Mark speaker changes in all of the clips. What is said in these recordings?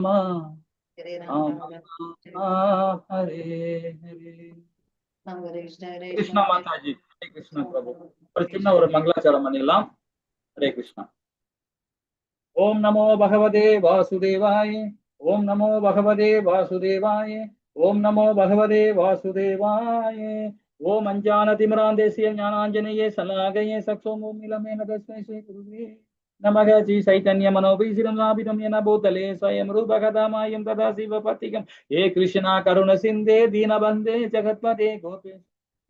Speaker 1: हरे राम हरे हरे कृष्णा माता जी हरे कृष्णा प्रभु ஒரு சின்ன ஒரு மங்களாச்சரம் பண்ணிடலாம். ஹரே கிருஷ்ணா. ஓம் நமோ பகவதே வாசுதேவாய. ஓம் நமோ பகவதே வாசுதேவாய. ஓம் நமோ பகவதே வாசுதேவாய. ஓம் அஞ்ஞானதிமிராந்தேசிய ஞானாஞ்சனேயே சலாகயே சக்ஸோமோ மிலமேன தஸ்மை ஸ்ரீ குருவே நமக ஸ்ரீ சைதன்ய மனோபீசிரம் நாபிதம் என பூதலே ஸ்வயம் ரூபகதாமாயம் ததா சிவபதிகம் ஏ கிருஷ்ணா கருண சிந்தே தீனபந்தே ஜெகத்பதே கோபே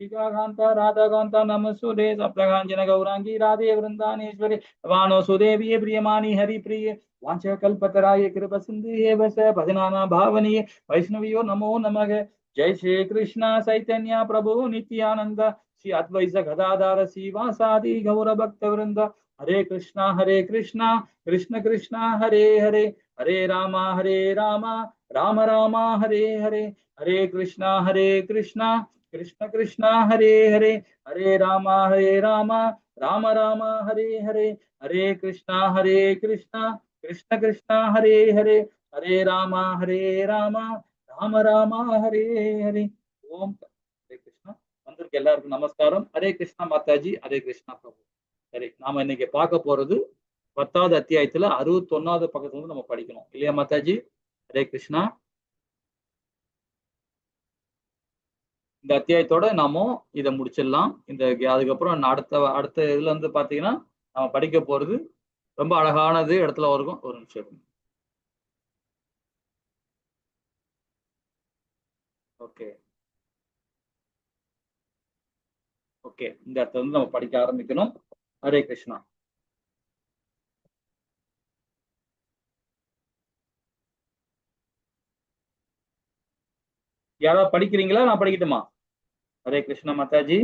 Speaker 1: श्रीकान्ता राधाकान्ता नमस्ते सप्तकाञ्चन गौरांगी राधे वृंदानेश्वरी वाणो सुदेवी प्रियमानी हरिप्रिय वाञ्छकल्पतराय कृपसिन्धुः भजनाना भावनीय वैष्णवियो नमो नमः। जय श्री कृष्ण चैतन्य प्रभु नित्यानंद श्री अद्वैत गदाधर श्रीवासादि गौर भक्त वृंद हरे कृष्णा कृष्ण कृष्ण हरे हरे हरे राम राम राम हरे हरे हरे कृष्णा कृष्ण कृष्ण हरे हरे हरे राम राम राम हरे हरे हरे कृष्णा कृष्ण कृष्ण हरे हरे हरे राम राम राम हरे हरे ओम हरे कृष्णा வந்திருக்க எல்லாருக்கும் நமஸ்காரம். ஹரே கிருஷ்ணா மாதாஜி. ஹரே கிருஷ்ணா பிரபு. சரி, நாம இன்னைக்கு பார்க்க போறது 10வது அத்தியாயத்துல 61வது பக்கத்துல இருந்து நம்ம படிக்கணும் இல்லையா மாதாஜி? ஹரே கிருஷ்ணா. இந்த அத்தியாயத்தோட நாம இதை முடிச்சிடலாம். அதுக்கப்புறம் அடுத்த இதுல இருந்து பாத்தீங்கன்னா நம்ம படிக்க போறது ரொம்ப அழகானது இடத்துல இருக்கும். ஒரு நிமிஷம். ஓகே ஓகே, இந்த இடத்துல இருந்து நம்ம படிக்க ஆரம்பிக்கணும். ஹரே கிருஷ்ணா. யாராவது படிக்கிறீங்களா? நான் படிக்கட்டுமா? ஹரே கிருஷ்ணா மாதாஜி.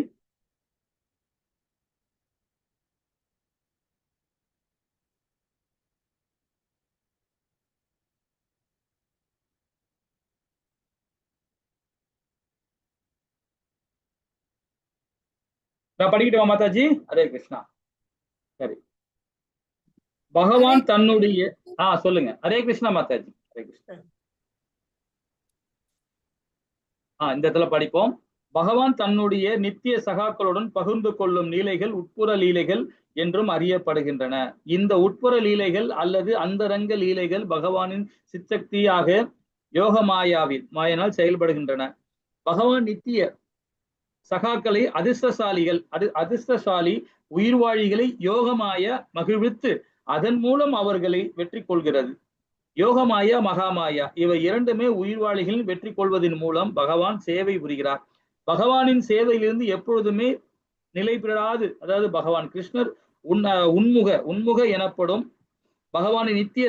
Speaker 1: நான் படிக்கட்டுமா மாதாஜி? ஹரே கிருஷ்ணா. சரி, பகவான் தன்னுடைய சொல்லுங்க. ஹரே கிருஷ்ணா மாதாஜி. ஹரே கிருஷ்ணா. இந்த இடத்துல படிப்போம். பகவான் தன்னுடைய நித்திய சகாக்களுடன் பகிர்ந்து கொள்ளும் லீலைகள் உட்புற லீலைகள் என்றும் அறியப்படுகின்றன. இந்த உட்புற லீலைகள் அல்லது அந்தரங்க லீலைகள் பகவானின் சித்தக்தியாக மாயினால் செயல்படுகின்றன. பகவான் நித்திய சகாக்களை அதிர்ஷ்டசாலி உயிர்வாழிகளை யோகமாய மகிழ்வித்து அதன் மூலம் அவர்களை வெற்றி கொள்கிறது. யோகமாயா மகாமாயா இவை இரண்டுமே உயிர்வாழிகளில் வெற்றி கொள்வதன் மூலம் பகவான் சேவை புரிகிறார். பகவானின் சேவையிலிருந்து எப்பொழுதுமே நிலை பெறாது. அதாவது பகவான் கிருஷ்ணர் உன்முக எனப்படும் பகவானின் நித்திய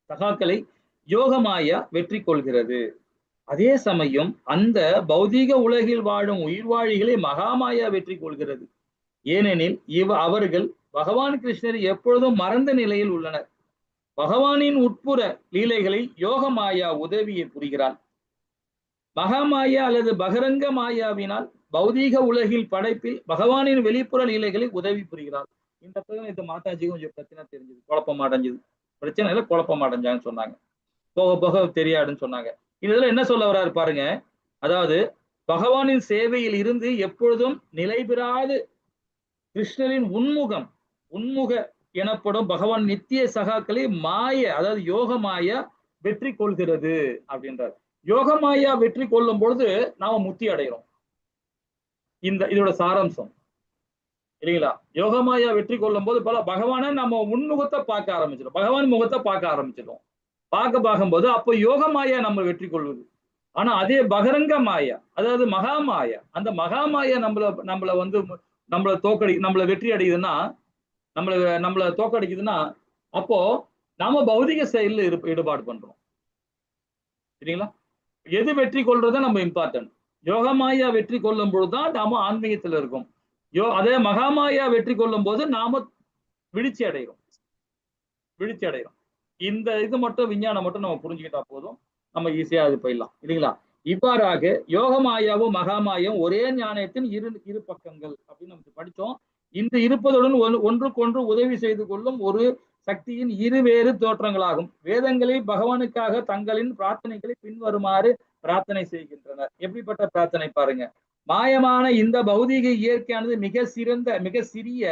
Speaker 1: சகாக்களை யோகமாயா வெற்றி கொள்கிறது. அதே சமயம் அந்த பௌதீக உலகில் வாழும் உயிர்வாழிகளை மகாமாயா வெற்றி கொள்கிறது. ஏனெனில் அவர்கள் பகவான் கிருஷ்ணர் எப்பொழுதும் மறந்த நிலையில் உள்ளனர். பகவானின் உட்புற லீலைகளை யோகமாயா உதவியை புரிகிறார். மகாமாயா அல்லது பகரங்க மாயாவினால் பௌதீக உலகில் படைப்பில் பகவானின் வெளிப்புற லீலைகளை உதவி புரிகிறார். இந்த இது மாதாஜி கொஞ்சம் பிரச்சனை தெரிஞ்சது, குழப்பம் அடைஞ்சது. பிரச்சனை இல்லை, குழப்பம் அடைஞ்சாங்கன்னு சொன்னாங்க. போக போக தெரியாதுன்னு சொன்னாங்க. இதுல என்ன சொல்ல வர்றாரு பாருங்க. அதாவது பகவானின் சேவையில் இருந்து எப்பொழுதும் நிலை பெறாது கிருஷ்ணரின் உன்முக எனப்படும் பகவான் நித்திய சகாக்களை அதாவது யோகமாயா வெற்றி கொள்கிறது அப்படின்றார். யோகமாயா வெற்றி கொள்ளும் பொழுது நாம முக்தி அடைகிறோம். இதோட சாராம்சம் இல்லைங்களா? யோகமாயா வெற்றி கொள்ளும் போது பல பகவானை நம்ம உன்முகத்தை பார்க்க ஆரம்பிச்சிடும், பகவான் முகத்தை பார்க்க ஆரம்பிச்சிடும். பார்க்கும்போது அப்போ யோகமாயா நம்ம வெற்றி கொள்வது. ஆனா அதே பகரங்க மாயா, அதாவது மகாமாயா, அந்த மகாமாயா நம்மளை வெற்றி அடையுதுன்னா, நம்மளை தோக்கடிக்குதுன்னா, அப்போ நாம பௌதிக செயல்ல ஈடுபாடு பண்றோம். சரிங்களா? எது வெற்றி கொள்றத நம்ம இம்பார்ட்டன்ட். யோகமாயா வெற்றி கொள்ளும் பொழுதுதான் நாம ஆன்மீகத்துல இருக்கோம். அதே மகாமாயா வெற்றி கொள்ளும் போது நாம விழிச்சி அடைகிறோம். இந்த இது மட்டும் விஞ்ஞானம் மட்டும் நம்ம புரிஞ்சுக்கிட்டா போதும், நம்ம ஈஸியா அது போயிடலாம் இல்லைங்களா? இவ்வாறாக யோகமாயாவும் மகாமாயாவும் ஒரே ஞானத்தின் இரு பக்கங்கள் அப்படின்னு நம்ம படிச்சோம். இந்த இருப்பதுடன் ஒன்றுக்கொன்று உதவி செய்து கொள்ளும் ஒரு சக்தியின் இருவேறு தோற்றங்களாகும். வேதங்களில் பகவானுக்காக தங்களின் பிரார்த்தனைகளை பின்வருமாறு பிரார்த்தனை செய்கின்றனர். எப்படிப்பட்ட பிரார்த்தனை பாருங்க. மாயமான இந்த பௌதீக இயற்கையானது மிக சிறிய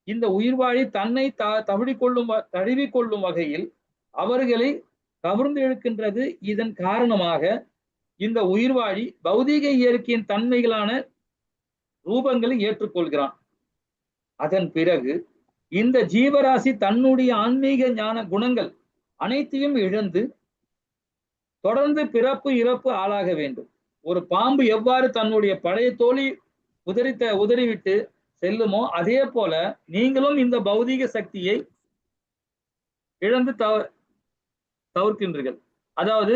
Speaker 1: இந்த உயிர்வாழி தன்னை தழுவிக்கொள்ளும் வகையில் அவர்களை கவர்ந்து இழுக்கின்றது. இதன் காரணமாக இந்த உயிர்வாழி பௌதீக இயற்கையின் தன்மைகளான ரூபங்களை ஏற்றுக்கொள்கிறான். அதன் பிறகு இந்த ஜீவராசி தன்னுடைய ஆன்மீக ஞான குணங்கள் அனைத்தையும் இழந்து தொடர்ந்து பிறப்பு இறப்பு ஆளாக வேண்டும். ஒரு பாம்பு எவ்வாறு தன்னுடைய பழைய தோழி உதறிவிட்டு செல்லுமோ அதே போல நீங்களும் இந்த பௌதீக சக்தியை இழந்து தவிர்க்கின்றீர்கள். அதாவது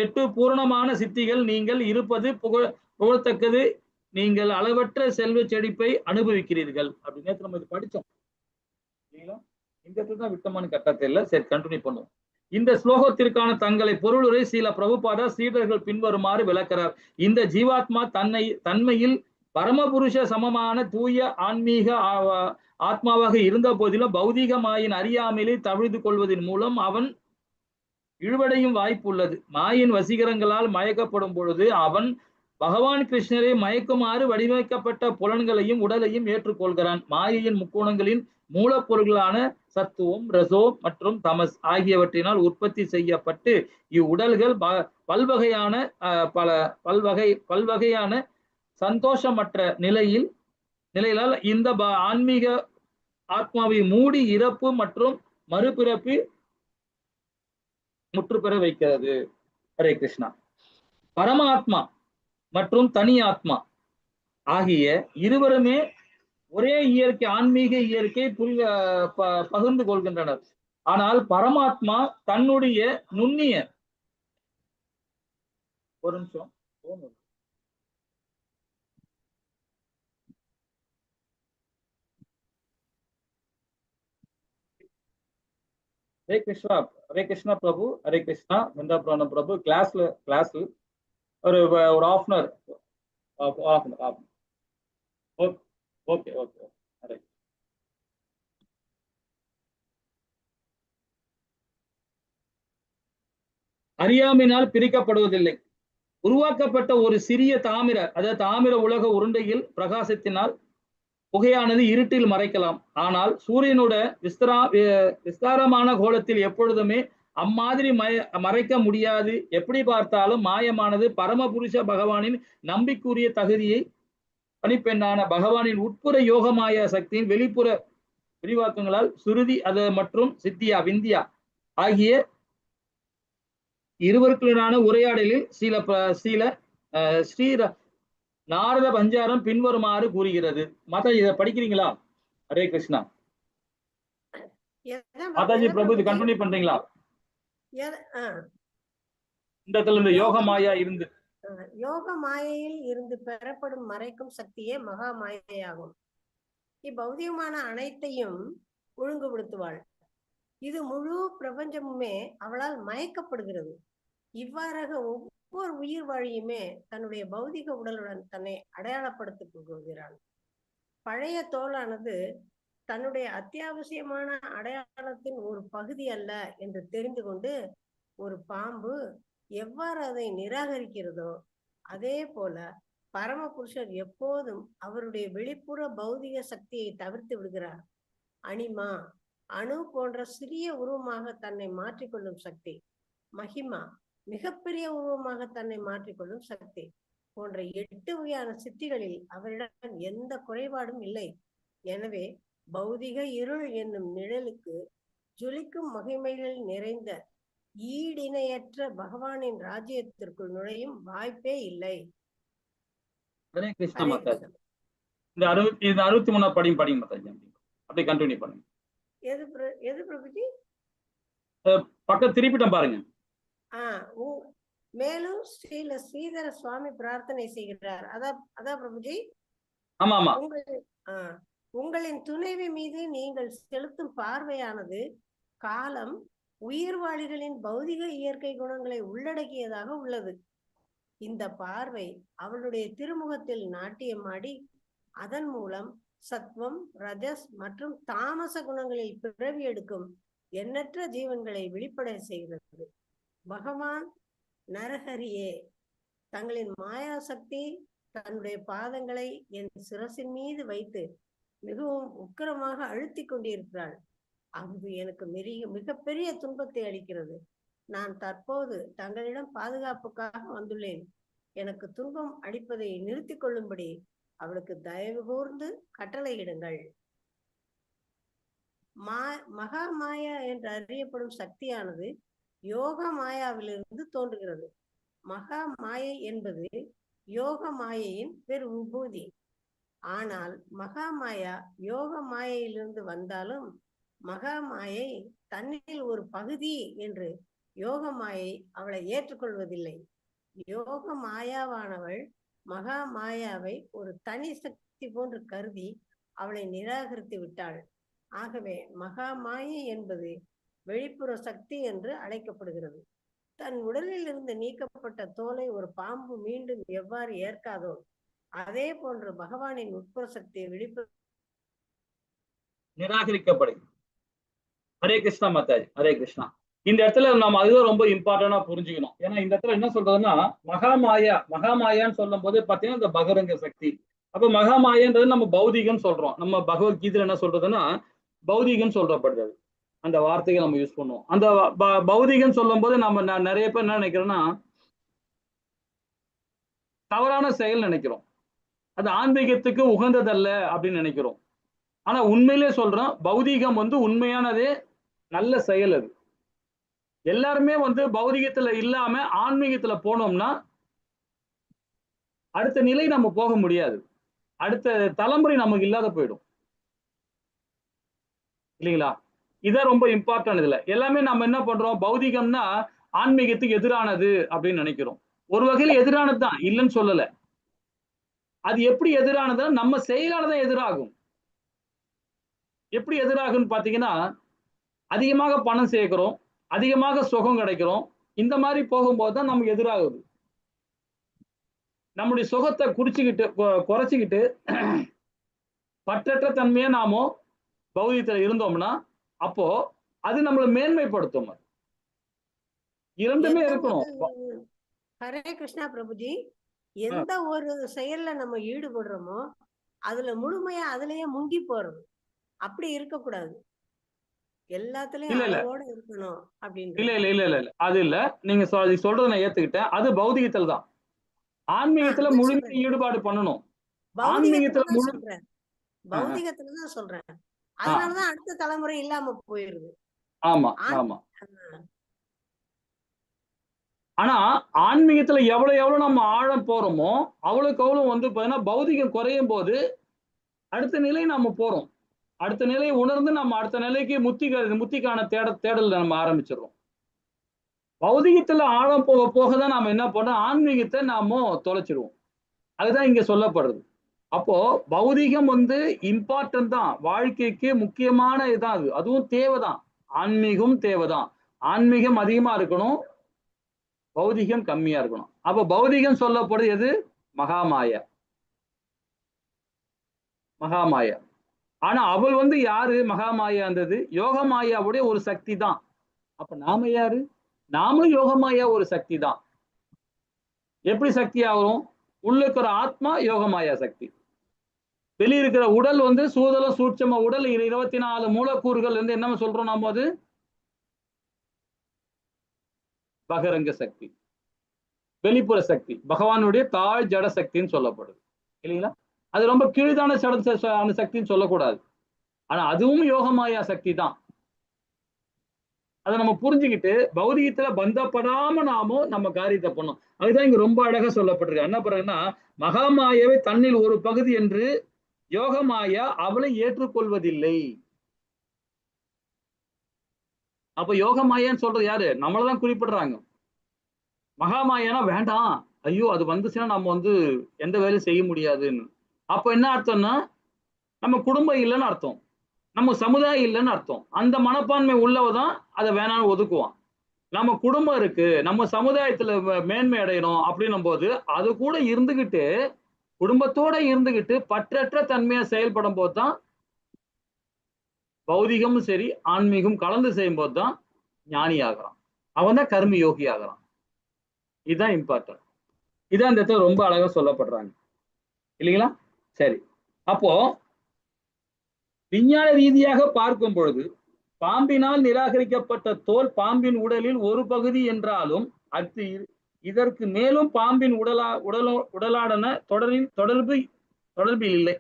Speaker 1: எட்டு பூரணமான சித்திகள் நீங்கள் இருப்பது புகழத்தக்கது. நீங்கள் அளவற்ற செல்வ செழிப்பை அனுபவிக்கிறீர்கள் அப்படின்னு நம்ம இது படிச்சோம். இந்த இடத்துல தான் விட்டமான கட்டத்தை இல்லை. சரி, கண்டினியூ பண்ணுவோம். இந்த ஸ்லோகத்திற்கான தங்களை பொருளுரை ஸ்ரீல பிரபுபாதா சீடர்கள் பின்வருமாறு விளக்கிறார். இந்த ஜீவாத்மா தன்மையில் பரமபுருஷ சமமான தூய ஆன்மீக ஆத்மாவாக இருந்த போதிலும் பௌதீக மாயின் அறியாமையிலே தவிழ்ந்து கொள்வதன் மூலம் அவன் இழுவடையும் வாய்ப்பு உள்ளது. மாயின் வசீகரங்களால் மயக்கப்படும் பொழுது அவன் பகவான் கிருஷ்ணரை மயக்குமாறு வடிவமைக்கப்பட்ட புலன்களையும் உடலையும் ஏற்றுக்கொள்கிறான். மாயையின் முக்கோணங்களின் மூலப்பொருள்களான சத்துவம், ரசோ மற்றும் தமஸ் ஆகியவற்றினால் உற்பத்தி செய்யப்பட்டு இவ்வுடல்கள் பல்வகையான சந்தோஷமற்ற நிலையிலால் இந்த ஆன்மீக ஆத்மாவை மூடி இறப்பு மற்றும் மறுபிறப்பு முற்றுப்பெற வைக்கிறது. ஹரே கிருஷ்ணா. பரமாத்மா மற்றும் தனி ஆத்மா ஆகிய இருவருமே ஒரே இயற்கை ஆன்மீக இயற்கை பகிர்ந்து கொள்கின்றனர். ஆனால் பரமாத்மா தன்னுடைய நுண்ணிய ஒரு நிமிஷம் ஹரே கிருஷ்ணா. ஹரே கிருஷ்ணா பிரபு. ஹரே கிருஷ்ணா. விருந்தாபுரம் பிரபு கிளாஸ்ல ஒரு ஹாஃப் அன் அவர். ஓகே. அறியாமையினால் பிரிக்கப்படுவதில்லை. உருவாக்கப்பட்ட ஒரு சிறிய தாமிர உலக உருண்டையில் பிரகாசத்தினால் புகையானது இருட்டில் மறைக்கலாம். ஆனால் சூரியனோட விஸ்தாரமான கோலத்தில் எப்பொழுதுமே அம்மாதிரி மறைக்க முடியாது. எப்படி பார்த்தாலும் மாயமானது பரமபுருஷ பகவானின் நம்பிக்குரிய தகுதியை பணிப்பெண்ணான பகவானின் உட்புற யோகமாய சக்தியின் வெளிப்புற விரிவாக்கங்களால் சுருதி மற்றும் விந்தியா ஆகிய இருவருக்குள்ளான உரையாடலில் ஸ்ரீ நாரத பஞ்சாரம் பின்வருமாறு கூறுகிறது. மாதா இதை படிக்கிறீங்களா? ஹரே கிருஷ்ணா. மாதாஜி பிரபு இது கண்டினியூ பண்றீங்களா? இந்த இடத்துல இந்த யோக
Speaker 2: மாயையில் இருந்து பெறப்படும் மறைக்கும் சக்தியே மகா மாயையாகும். இப்பௌதிகமான அனைத்தையும் ஒழுங்குபடுத்துவாள். இது முழு பிரபஞ்சமுமே அவளால் மயக்கப்படுகிறது. இவ்வாறாக ஒவ்வொரு உயிர் வாழியுமே தன்னுடைய பௌதிக உடலுடன் தன்னை அடையாளப்படுத்திக் கொள்கிறான். பழைய தோலானது தன்னுடைய அத்தியாவசியமான அடையாளத்தின் ஒரு பகுதி அல்ல என்று தெரிந்து கொண்டு ஒரு பாம்பு எவ்வாறு அதை நிராகரிக்கிறதோ அதே போல பரமபுருஷர் எப்போதும் அவருடைய வெளிப்புற பௌதிக சக்தியை தவிர்த்து விடுகிறார். அனிமா அணு போன்ற சிறிய உருவமாக தன்னை மாற்றிக்கொள்ளும் சக்தி, மகிமா மிகப்பெரிய உருவமாக தன்னை மாற்றிக்கொள்ளும் சக்தி போன்ற 8 வகையான சித்திகளில் அவரிடம் எந்த குறைபாடும் இல்லை. எனவே பௌதிக இருள் என்னும் நிழலுக்கு ஜொலிக்கும் மகிமைகள் நிறைந்த ஈடிணையற்ற பகவானின் ராஜ்யத்திற்குள் நுழையும் வாய்ப்பே இல்லை.
Speaker 1: ஹரே கிருஷ்ணா. மாதாஜி இந்த 63 படிங்க மாதாஜி. அப்படியே கண்டினியூ பண்ணுங்க.
Speaker 2: எது பிரபுஜி?
Speaker 1: பக்கம் திருப்பிட்டம் பாருங்க.
Speaker 2: மேலும் ஸ்ரீதர சுவாமி பிரார்த்தனை செய்கிறார். அதான் பிரபுஜி.
Speaker 1: ஆமா.
Speaker 2: உங்களின் துணைவி மீது நீங்கள் செலுத்தும் பார்வையானது காலம் உயிர்வாழிகளின் பௌதிக இயற்கை குணங்களை உள்ளடக்கியதாக உள்ளது. இந்த பார்வை அவளுடைய திருமுகத்தில் நாட்டியமாடி அதன் மூலம் சத்வம், ரஜஸ் மற்றும் தாமச குணங்களில் பிறவி எடுக்கும் எண்ணற்ற ஜீவன்களை வெளிப்பட செய்கிறது. பகவான் நரஹரியே, தங்களின் மாயா சக்தி தன்னுடைய பாதங்களை என் சிரசின் மீது வைத்து மிகவும் உக்கிரமாக அழுத்தி கொண்டிருக்கிறாள். அது எனக்கு மிகப்பெரிய துன்பத்தை அளிக்கிறது. நான் தற்போது தங்களிடம் பாதுகாப்புக்காக வந்துள்ளேன். எனக்கு துன்பம் அளிப்பதை நிறுத்திக் கொள்ளும்படி அவளுக்கு தயவு கூர்ந்து கட்டளையிடுங்கள். மகா மாயா என்று அறியப்படும் சக்தியானது யோக மாயாவிலிருந்து தோன்றுகிறது. மகா மாயை என்பது யோக மாயையின் பெரு விபூதி. ஆனால் மகா மாயா யோக மாயையிலிருந்து வந்தாலும் மகா மாயை தன்னில் ஒரு பகுதி என்று யோக மாயை அவளை ஏற்றுக்கொள்வதில்லை. யோக மாயாவானவள் மகா மாயாவை ஒரு தனி சக்தி போன்று கருதி அவளை நிராகரித்து விட்டாள். ஆகவே மகா மாயை என்பது வெளிப்புற சக்தி என்று அழைக்கப்படுகிறது. தன் உடலில் இருந்து நீக்கப்பட்ட தோலை ஒரு பாம்பு மீண்டும் எவ்வாறு ஏற்காதோ அதே போன்று பகவானின் உட்புற சக்தியை வெளிப்புற
Speaker 1: நிராகரிக்கப்படுகிறது. ஹரே கிருஷ்ணா மாதாஜி, ஹரே கிருஷ்ணா. இந்த இடத்துல நம்ம அதுதான் ரொம்ப இம்பார்ட்டன்டா புரிஞ்சுக்கணும். ஏன்னா இந்த இடத்துல என்ன சொல்றதுன்னா மகாமாயான்னு சொல்லும் போது பாத்தீங்கன்னா இந்த பகரங்க சக்தி. அப்ப மகாமாயன்றது நம்ம பௌதிகம் சொல்றோம். நம்ம பகவத்கீதையில என்ன சொல்றதுன்னா பௌதிகம் சொல்றப்படுறது. அந்த வார்த்தையை நம்ம யூஸ் பண்ணுவோம். அந்த பௌதிகம் சொல்லும் போது நம்ம நிறைய பேர் என்ன நினைக்கிறோம்னா தவறான செயல் நினைக்கிறோம். அது ஆன்மீகத்துக்கு உகந்ததல்ல அப்படின்னு நினைக்கிறோம். ஆனா உண்மையிலே சொல்றோம், பௌதிகம் உண்மையானதே நல்ல செயல். அது எல்லாருமே பௌதிகத்துல இல்லாம ஆன்மீகத்துல போனோம்னா அடுத்த நிலை நம்ம போக முடியாது. அடுத்த தலைமுறை நமக்கு இல்லாத போயிடும் இல்லைங்களா? இதான் ரொம்ப இம்பார்ட்டன்ட். இதுல எல்லாமே நம்ம என்ன பண்றோம், பௌதிகம்னா ஆன்மீகத்துக்கு எதிரானது அப்படின்னு நினைக்கிறோம். ஒரு வகையில் எதிரானது தான், இல்லைன்னு சொல்லல. அது எப்படி எதிரானது, நம்ம செயலானதான் எதிராகும். எப்படி எதிராகுன்னு பாத்தீங்கன்னா, அதிகமாக பணம் சேர்க்கிறோம், அதிகமாக சுகம் கிடைக்கிறோம், இந்த மாதிரி போகும்போது தான் நமக்கு எதிராகுது. நம்முடைய சுகத்தை குறைச்சிக்கிட்டு பற்றற்ற தன்மையை நாமோ பௌதிகத்துல இருந்தோம்னா அப்போ அது நம்மளை மேன்மைப்படுத்தும். இரண்டுமே இருக்கணும்.
Speaker 2: ஹரே கிருஷ்ணா பிரபுஜி, எந்த ஒரு செயல்ல நம்ம ஈடுபடுறோமோ அதுல முழுமையா அதுலயே முங்கி போறது. அப்படி இருக்கக்கூடாது. எல்லாத்துலயும் அளவோட இருக்கணும் அப்படின்னு.
Speaker 1: இல்ல அது இல்ல. நீங்க சொல்றதை நான் ஏத்துக்கிட்டேன். அது பௌதிகத்துல தான். ஆன்மீகத்துல முழுமையா ஈடுபாடு பண்ணணும்.
Speaker 2: பௌதிகத்துல சொல்றேன். அதனாலதான் அடுத்த தலைமுறை இல்லாம போயிருது.
Speaker 1: ஆமா ஆமா. ஆனா ஆன்மீகத்துல எவ்வளவு நம்ம ஆழம் போறோமோ அவ்வளவுக்கு அவ்வளவு பௌதிகம் குறையும் போது அடுத்த நிலை நம்ம போறோம். அடுத்த நிலையை உணர்ந்து நம்ம அடுத்த நிலைக்கு முத்திக்கான தேடல் நம்ம ஆரம்பிச்சிடறோம். பௌதிகத்துல ஆழம் போக போகதான் நாம என்ன பண்றோம், ஆன்மீகத்தை நாம தொலைச்சிடுவோம். அதுதான் இங்க சொல்லப்படுறது. அப்போ பௌதிகம் இம்பார்ட்டன்ட் தான், வாழ்க்கைக்கு முக்கியமான இதுதான். அதுவும் தேவைதான். ஆன்மீகம் தேவைதான். ஆன்மீகம் அதிகமா இருக்கணும், பௌதிகம் கம்மியா இருக்கணும். அப்ப பௌதிகம் சொல்லப்படுது எது, மகாமாயா. மகாமாயா. ஆனா அவள் யாரு, மகாமாயான்றது யோக மாயாவுடைய ஒரு சக்தி தான். அப்ப நாம யாரு, நாமளும் யோகமாயா ஒரு சக்தி தான். எப்படி சக்தி ஆகும், உள்ள இருக்கிற ஆத்மா யோகமாயா சக்தி, வெளியிருக்கிற உடல் சூதல சூட்சம உடல் 24 மூலக்கூறுகள் என்ன சொல்றோம் நாம, அது பகரங்க சக்தி, வெளிப்புற சக்தி, பகவானுடைய தாழ் ஜட சக்தின்னு சொல்லப்படுது இல்லைங்களா? அது ரொம்ப கீழ்தான அந்த சக்தின்னு சொல்லக்கூடாது. ஆனா அதுவும் யோகமாயா சக்தி தான். அதை நம்ம புரிஞ்சுக்கிட்டு பௌதிகத்துல பந்தப்படாம நாமோ நம்ம காரியத்தை பண்ணோம். அதுதான் இங்க ரொம்ப அழகா சொல்லப்பட்டிருக்கு. என்ன பண்றதுன்னா, மகாமாயாவை தன்னில் ஒரு பகுதி என்று யோகமாயா அவளை ஏற்றுக்கொள்வதில்லை. அப்ப யோகமாயான்னு சொல்றது யாரு, நம்மளதான் குறிப்பிடுறாங்க. மகாமாயானா வேண்டாம், ஐயோ அது வந்துச்சுன்னா நம்ம எந்த வேலையும் செய்ய முடியாதுன்னு. அப்ப என்ன அர்த்தம்னா, நம்ம குடும்பம் இல்லைன்னு அர்த்தம், நம்ம சமுதாயம் இல்லைன்னு அர்த்தம். அந்த மனப்பான்மை உள்ளவதான் அதை வேணாம்னு ஒதுக்குவான். நம்ம குடும்பம் இருக்கு, நம்ம சமுதாயத்துல மேன்மை அடையணும் அப்படின்னும் போது அது கூட இருந்துகிட்டு குடும்பத்தோட இருந்துகிட்டு பற்றற்ற தன்மையா செயல்படும் போதுதான் பௌதிகமும் சரி ஆன்மீகம் கலந்து செய்யும் போதுதான் ஞானி ஆகிறான். அவன் தான் கர்ம யோகி ஆகிறான். இதுதான் இம்பார்ட்டன்ட். இதான் இந்த இடத்துல ரொம்ப அழகா சொல்லப்படுறாங்க இல்லைங்களா? சரி, அப்போ விஞ்ஞான ரீதியாக பார்க்கும் பொழுது பாம்பினால் நிராகரிக்கப்பட்ட தோல் பாம்பின் உடலில் ஒரு பகுதி என்றாலும் அது இதற்கு மேலும் பாம்பின் உடலாடன தொடர்பில் இல்லை.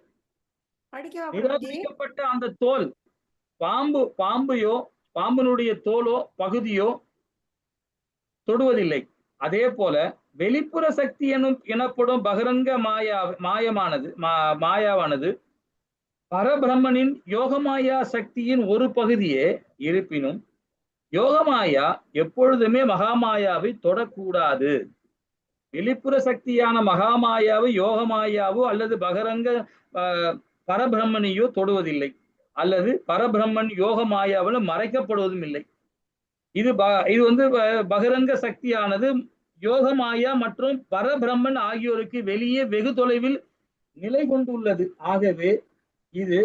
Speaker 1: நிராகரிக்கப்பட்ட அந்த தோல் பாம்பினுடைய தோலோ பகுதியோ தொடுவதில்லை. அதே போல வெளிப்புற சக்தி எனப்படும் பகிரங்க மாயாவானது பரபிரம்மனின் யோகமாயா சக்தியின் ஒரு பகுதியே இருப்பினும் யோகமாயா எப்பொழுதுமே மகாமாயாவை தொடக்கூடாது. வெளிப்புற சக்தியான மகாமாயாவை யோகமாயாவோ அல்லது பகரங்க பரபிரம்மனையோ தொடுவதில்லை, அல்லது பரபிரம்மன் யோகமாயாவில் மறைக்கப்படுவதும் இல்லை. இது வந்து பகிரங்க சக்தியானது யோகமாயா மற்றும் பரபிரம்மன் ஆகியோருக்கு வெளியே வெகு தொலைவில் நிலை கொண்டுள்ளது. ஆகவே இது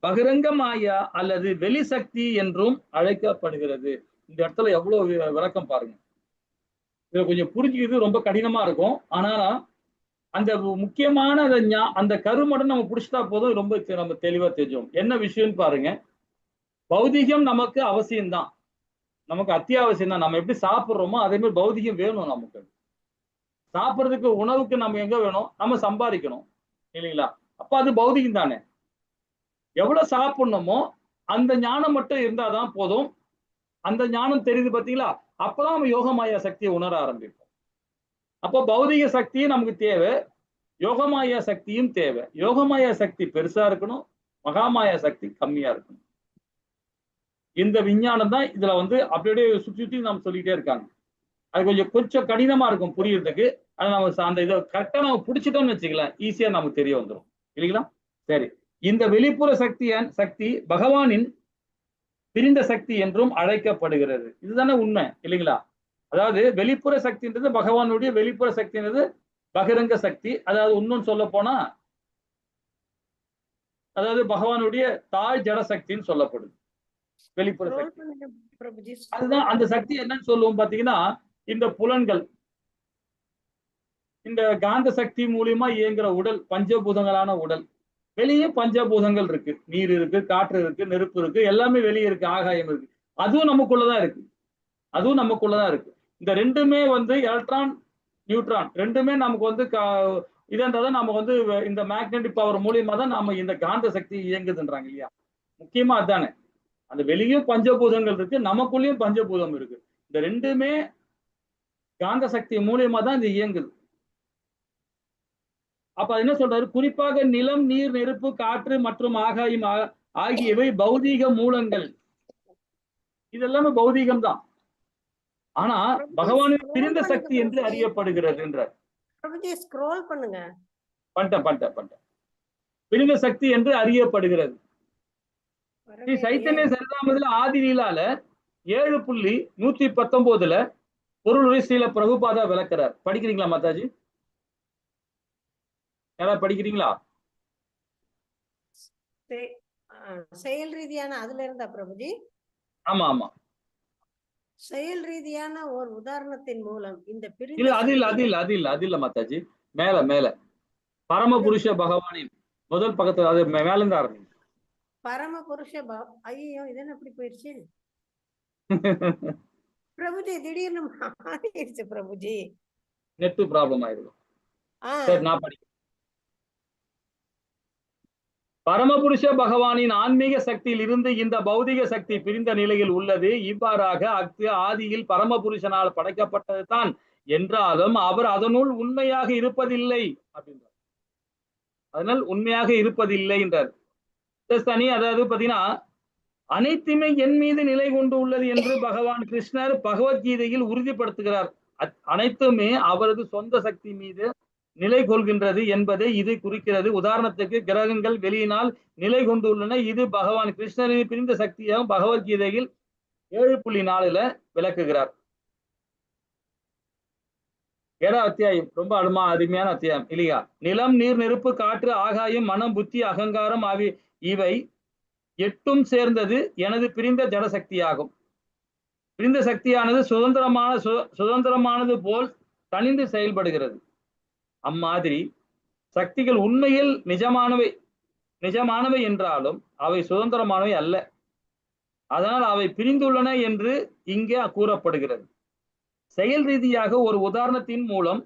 Speaker 1: பகிரங்க மாயா அல்லது வெளி சக்தி என்றும் அழைக்கப்படுகிறது. இந்த இடத்துல எவ்வளவு விளக்கம் பாருங்க. இதை கொஞ்சம் புரிஞ்சுக்கிறது ரொம்ப கடினமா இருக்கும். ஆனா அந்த முக்கியமான அந்த கருமடம் நம்ம பிடிச்சிட்டா போதும், ரொம்ப நம்ம தெளிவா தெரிஞ்சோம். என்ன விஷயம்னு பாருங்க. பௌதிகம் நமக்கு அவசியம்தான், நமக்கு அத்தியாவசியம் தான். நம்ம எப்படி சாப்பிட்றோமோ அதே மாதிரி பௌதிகம் வேணும். நமக்கு சாப்பிட்றதுக்கு உணவுக்கு நம்ம எங்க வேணும்? நம்ம சம்பாதிக்கணும் இல்லைங்களா? அப்ப அது பௌதிகம் தானே. எவ்வளவு சாப்பிடணுமோ அந்த ஞானம் மட்டும் இருந்தாதான் போதும். அந்த ஞானம் தெரியுது பார்த்தீங்களா? அப்பதான் நம்ம யோகமாயா சக்தியை உணர ஆரம்பிப்போம். அப்போ பௌதிக சக்தியும் நமக்கு தேவை, யோகமாயா சக்தியும் தேவை. யோகமாயா சக்தி பெருசா இருக்கணும், மகாமாயா சக்தி கம்மியா இருக்கணும். இந்த விஞ்ஞானம் தான் இதுல வந்து அப்படியே சுற்றி நம்ம சொல்லிட்டே இருக்காங்க. அது கொஞ்சம் கடினமா இருக்கும் புரியறதுக்கு. அதை நம்ம அந்த இதை கரெக்டா நம்ம பிடிச்சிட்டோம்னு வச்சுக்கலாம், ஈஸியா நமக்கு தெரிய வந்துடும் இல்லைங்களா? சரி, இந்த வெளிப்புற சக்தி பகவானின் பிரிந்த சக்தி என்றும் அழைக்கப்படுகிறது. இதுதானே உண்மை இல்லைங்களா? அதாவது வெளிப்புற சக்தின்றது பகவானுடைய வெளிப்புற சக்தின்றது பகிரங்க சக்தி. அதாவது இன்னும் சொல்ல போனா அதாவது பகவானுடைய தாய் ஜட சக்தின்னு சொல்லப்படுது வெளிப்புற சக்தி. அதுதான் அந்த சக்தி என்னன்னு சொல்லுவோம் பாத்தீங்கன்னா, இந்த புலன்கள், இந்த காந்த சக்தி மூலியமா இயங்குற உடல், பஞ்சபூதங்களான உடல். வெளியே பஞ்சபூதங்கள் இருக்கு, நீர் இருக்கு, காற்று இருக்கு, நெருப்பு இருக்கு, எல்லாமே வெளியே இருக்கு, ஆகாயம் இருக்கு. அதுவும் நமக்குள்ளதான் இருக்கு, அதுவும் நமக்குள்ளதான் இருக்கு. இந்த ரெண்டுமே வந்து எலக்ட்ரான் நியூட்ரான் ரெண்டுமே நமக்கு வந்து இதன்றதான் நம்ம வந்து இந்த மேக்னெட்டிக் பவர் மூலியமா தான் நாம இந்த காந்த சக்தி இயங்குதுன்றாங்க இல்லையா? முக்கியமா அதுதானே. அந்த வெளியும் பஞ்சபூதங்கள் இருக்கு, நமக்குள்ளேயும் பஞ்சபூதம் இருக்கு. இந்த ரெண்டுமே காந்த சக்தி மூலியமா தான் இது இயங்குது. அப்ப என்ன சொல்றாரு? குறிப்பாக நிலம், நீர், நெருப்பு, காற்று மற்றும் ஆகாயம் ஆகியவை பௌதீக மூலங்கள். இதெல்லாமே பௌதீகம் தான். ஆனா பகவானின் பிரிந்த சக்தி என்று அறியப்படுகிறது என்றார். பிரிந்த சக்தி என்று அறியப்படுகிறது. ஸ்ரீ சைத்தன்ய சரிதாமத்துல ஆதி லீலால 7.119 பொருளுரை ஸ்ரீல பிரபுபாதா விளக்குறார். படிக்கிறீங்களா மாதாஜி? யாராவது படிக்கிறீங்களா?
Speaker 2: செயல் ரீதியான அதுல இருந்தா பிரபுஜி?
Speaker 1: ஆமா ஆமா,
Speaker 2: செயல் ரீதியான ஒரு உதாரணத்தின் மூலம் இந்த
Speaker 1: இல்ல அது இல்ல மாதாஜி. மேல பரமபுருஷ பகவானின் முதல் பக்கத்துல அது மேல இருந்து ஆரம்பிங்க.
Speaker 2: பரமபுருஷ ஐயோ இதென்ன அப்படி போயிடுச்சு பிரபுஜி? திடீர்னு மாறிடுச்சு பிரபுஜி,
Speaker 1: நெட் ப்ராப்ளம் ஆயிடும். சரி, நான் படிக்கிறேன். பரமபுருஷ பகவானின் ஆன்மீக சக்தியில் இருந்து இந்த பௌதிக சக்தி பிரிந்த நிலையில் உள்ளது. இவ்வாறாக ஆதியில் பரமபுருஷனால் படைக்கப்பட்டது தான் என்றாலும் அவர் அதனுள் உண்மையாக இருப்பதில்லை அப்படின்றார். அதனால் உண்மையாக இருப்பதில்லை என்றார். தனி அதாவது பாத்தீங்கன்னா, அனைத்துமே என் மீது நிலை கொண்டு உள்ளது என்று பகவான் கிருஷ்ணர் பகவத்கீதையில் உறுதிப்படுத்துகிறார். அனைத்துமே அவரது சொந்த சக்தி மீது நிலை கொள்கின்றது என்பதை இது குறிக்கிறது. உதாரணத்துக்கு கிரகங்கள் வெளியினால் நிலை கொண்டுள்ளன. இது பகவான் கிருஷ்ணரின் பிரிந்த சக்தியாகவும் பகவத்கீதையில் 7.4 விளக்குகிறார். 7வது அத்தியாயம் ரொம்ப அருமையான அத்தியாயம் இல்லையா? நிலம், நீர், நெருப்பு, காற்று, ஆகாயம், மனம், புத்தி, அகங்காரம் ஆகிய இவை 8ம் சேர்ந்தது எனது பிரிந்த ஜடசக்தியாகும். பிரிந்த சக்தியானது சுதந்திரமானது போல் தனிந்து செயல்படுகிறது. அம்மாதிரி சக்திகள் உண்மையில் நிஜமானவை என்றாலும் அவை சுதந்திரமானவை அல்ல. அதனால் அவை பிரிந்துள்ளன என்று இங்கே கூறப்படுகிறது. செயல் ரீதியாக ஒரு உதாரணத்தின் மூலம்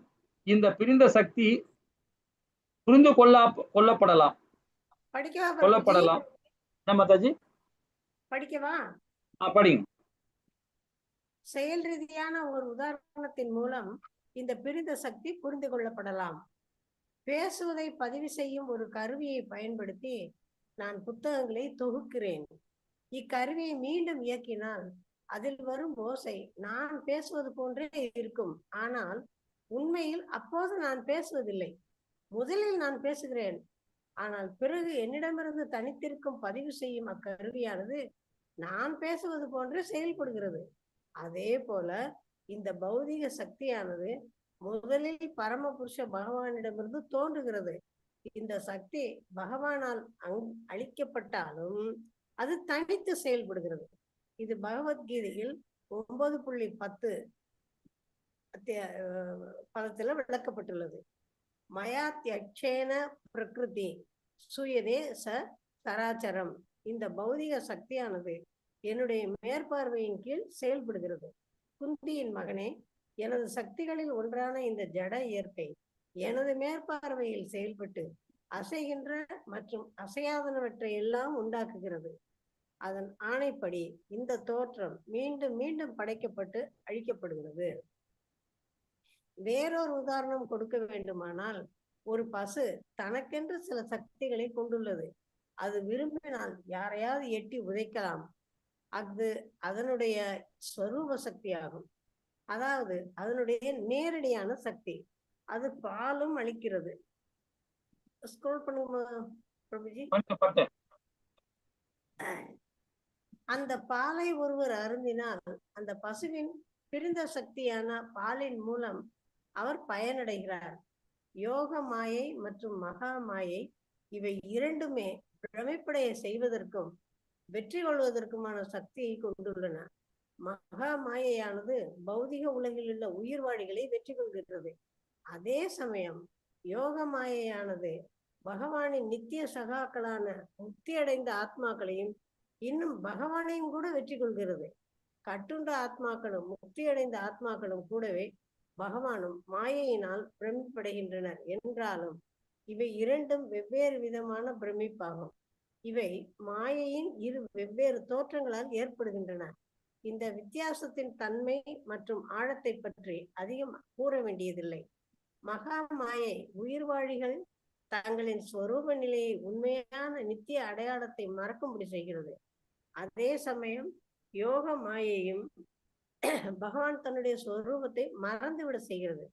Speaker 1: இந்த பிரிந்த சக்தி புரிந்து கொள்ளப்படலாம்.
Speaker 2: படிக்கவா?
Speaker 1: படிங்க.
Speaker 2: செயல் ரீதியான ஒரு உதாரணத்தின் மூலம் இந்த பிரிந்த சக்தி புரிந்து கொள்ளப்படலாம். பேசுவதை பதிவு செய்யும் ஒரு கருவியை பயன்படுத்தி நான் புத்தகங்களை தொகுக்கிறேன். இக்கருவியை மீண்டும் இயக்கினால் அதில் வரும் ஓசை நான் பேசுவது போன்றே இருக்கும். ஆனால் உண்மையில் அப்போது நான் பேசுவதில்லை. முதலில் நான் பேசுகிறேன். ஆனால் பிறகு என்னிடமிருந்து தனித்திருக்கும் பதிவு செய்யும் அக்கருவியானது நான் பேசுவது போன்றே செயல்படுகிறது. அதே போல இந்த பௌதிக சக்தியானது முதலில் பரமபுருஷ பகவானிடமிருந்து தோன்றுகிறது. இந்த சக்தி பகவானால் அளிக்கப்பட்டாலும் அது தனித்து செயல்படுகிறது. இது பகவத்கீதையில் 9.10 பதத்துல விளக்கப்பட்டுள்ளது. மயாத்யக்ஷேன பிரகிருதி சுயதே சராச்சரம். இந்த பௌதிக சக்தியானது என்னுடைய மேற்பார்வையின் கீழ் செயல்படுகிறது. குந்தியின் மகனே, எனது சக்திகளில் ஒன்றான இந்த ஜட இயற்கை எனது மேற்பார்வையில் செயல்பட்டு அசைகின்ற மற்றும் அசையாதனவற்றை எல்லாம் உண்டாக்குகிறது. அதன் ஆணைப்படி இந்த தோற்றம் மீண்டும் மீண்டும் படைக்கப்பட்டு அழிக்கப்படுகிறது. வேறொரு உதாரணம் கொடுக்க வேண்டுமானால், ஒரு பசு தனக்கென்று சில சக்திகளை கொண்டுள்ளது. அது விரும்பினால் யாரையாவது எட்டி உதைக்கலாம். அது அதனுடைய ஸ்வரூப சக்தி ஆகும். அதாவது அதனுடைய நேரடியான சக்தி. அது பாலும் அளிக்கிறது. ஸ்க்ரோல் பண்ணுங்க பிரபுஜி. அந்த பாலை ஒருவர் அருந்தினால் அந்த பசுவின் பிரிந்த சக்தியான பாலின் மூலம் அவர் பயனடைகிறார். யோக மாயை மற்றும் மகா மாயை இவை இரண்டுமே பிரமிப்படைய செய்வதற்கும் வெற்றி கொள்வதற்குமான சக்தியை கொண்டுள்ளன. மகா மாயையானது பௌதிக உலகில் உள்ள உயிர்வாழிகளை வெற்றி கொள்கிறது. அதே சமயம் யோக மாயையானது பகவானின் நித்திய சகாக்களான முக்தி அடைந்த ஆத்மாக்களையும் இன்னும் பகவானையும் கூட வெற்றி கொள்கிறது. கட்டுண்ட ஆத்மாக்களும் முக்தி அடைந்த ஆத்மாக்களும் கூடவே பகவானும் மாயையினால் பிரமிப்படைகின்றனர். என்றாலும் இவை இரண்டும் வெவ்வேறு விதமான பிரமிப்பாகும். இவை மாயையின் இரு வெவ்வேறு தோற்றங்களால் ஏற்படுகின்றன. இந்த வித்தியாசத்தின் தன்மை மற்றும் ஆழத்தை பற்றி அதிகம் கூற வேண்டியதில்லை. மகா மாயை உயிர்வாழிகள் தங்களின் ஸ்வரூப நிலையை உண்மையான நித்திய அடையாளத்தை மறக்கும்படி செய்கிறது. அதே சமயம் யோக மாயையும் பகவான் தன்னுடைய ஸ்வரூபத்தை மறந்துவிட செய்கிறது.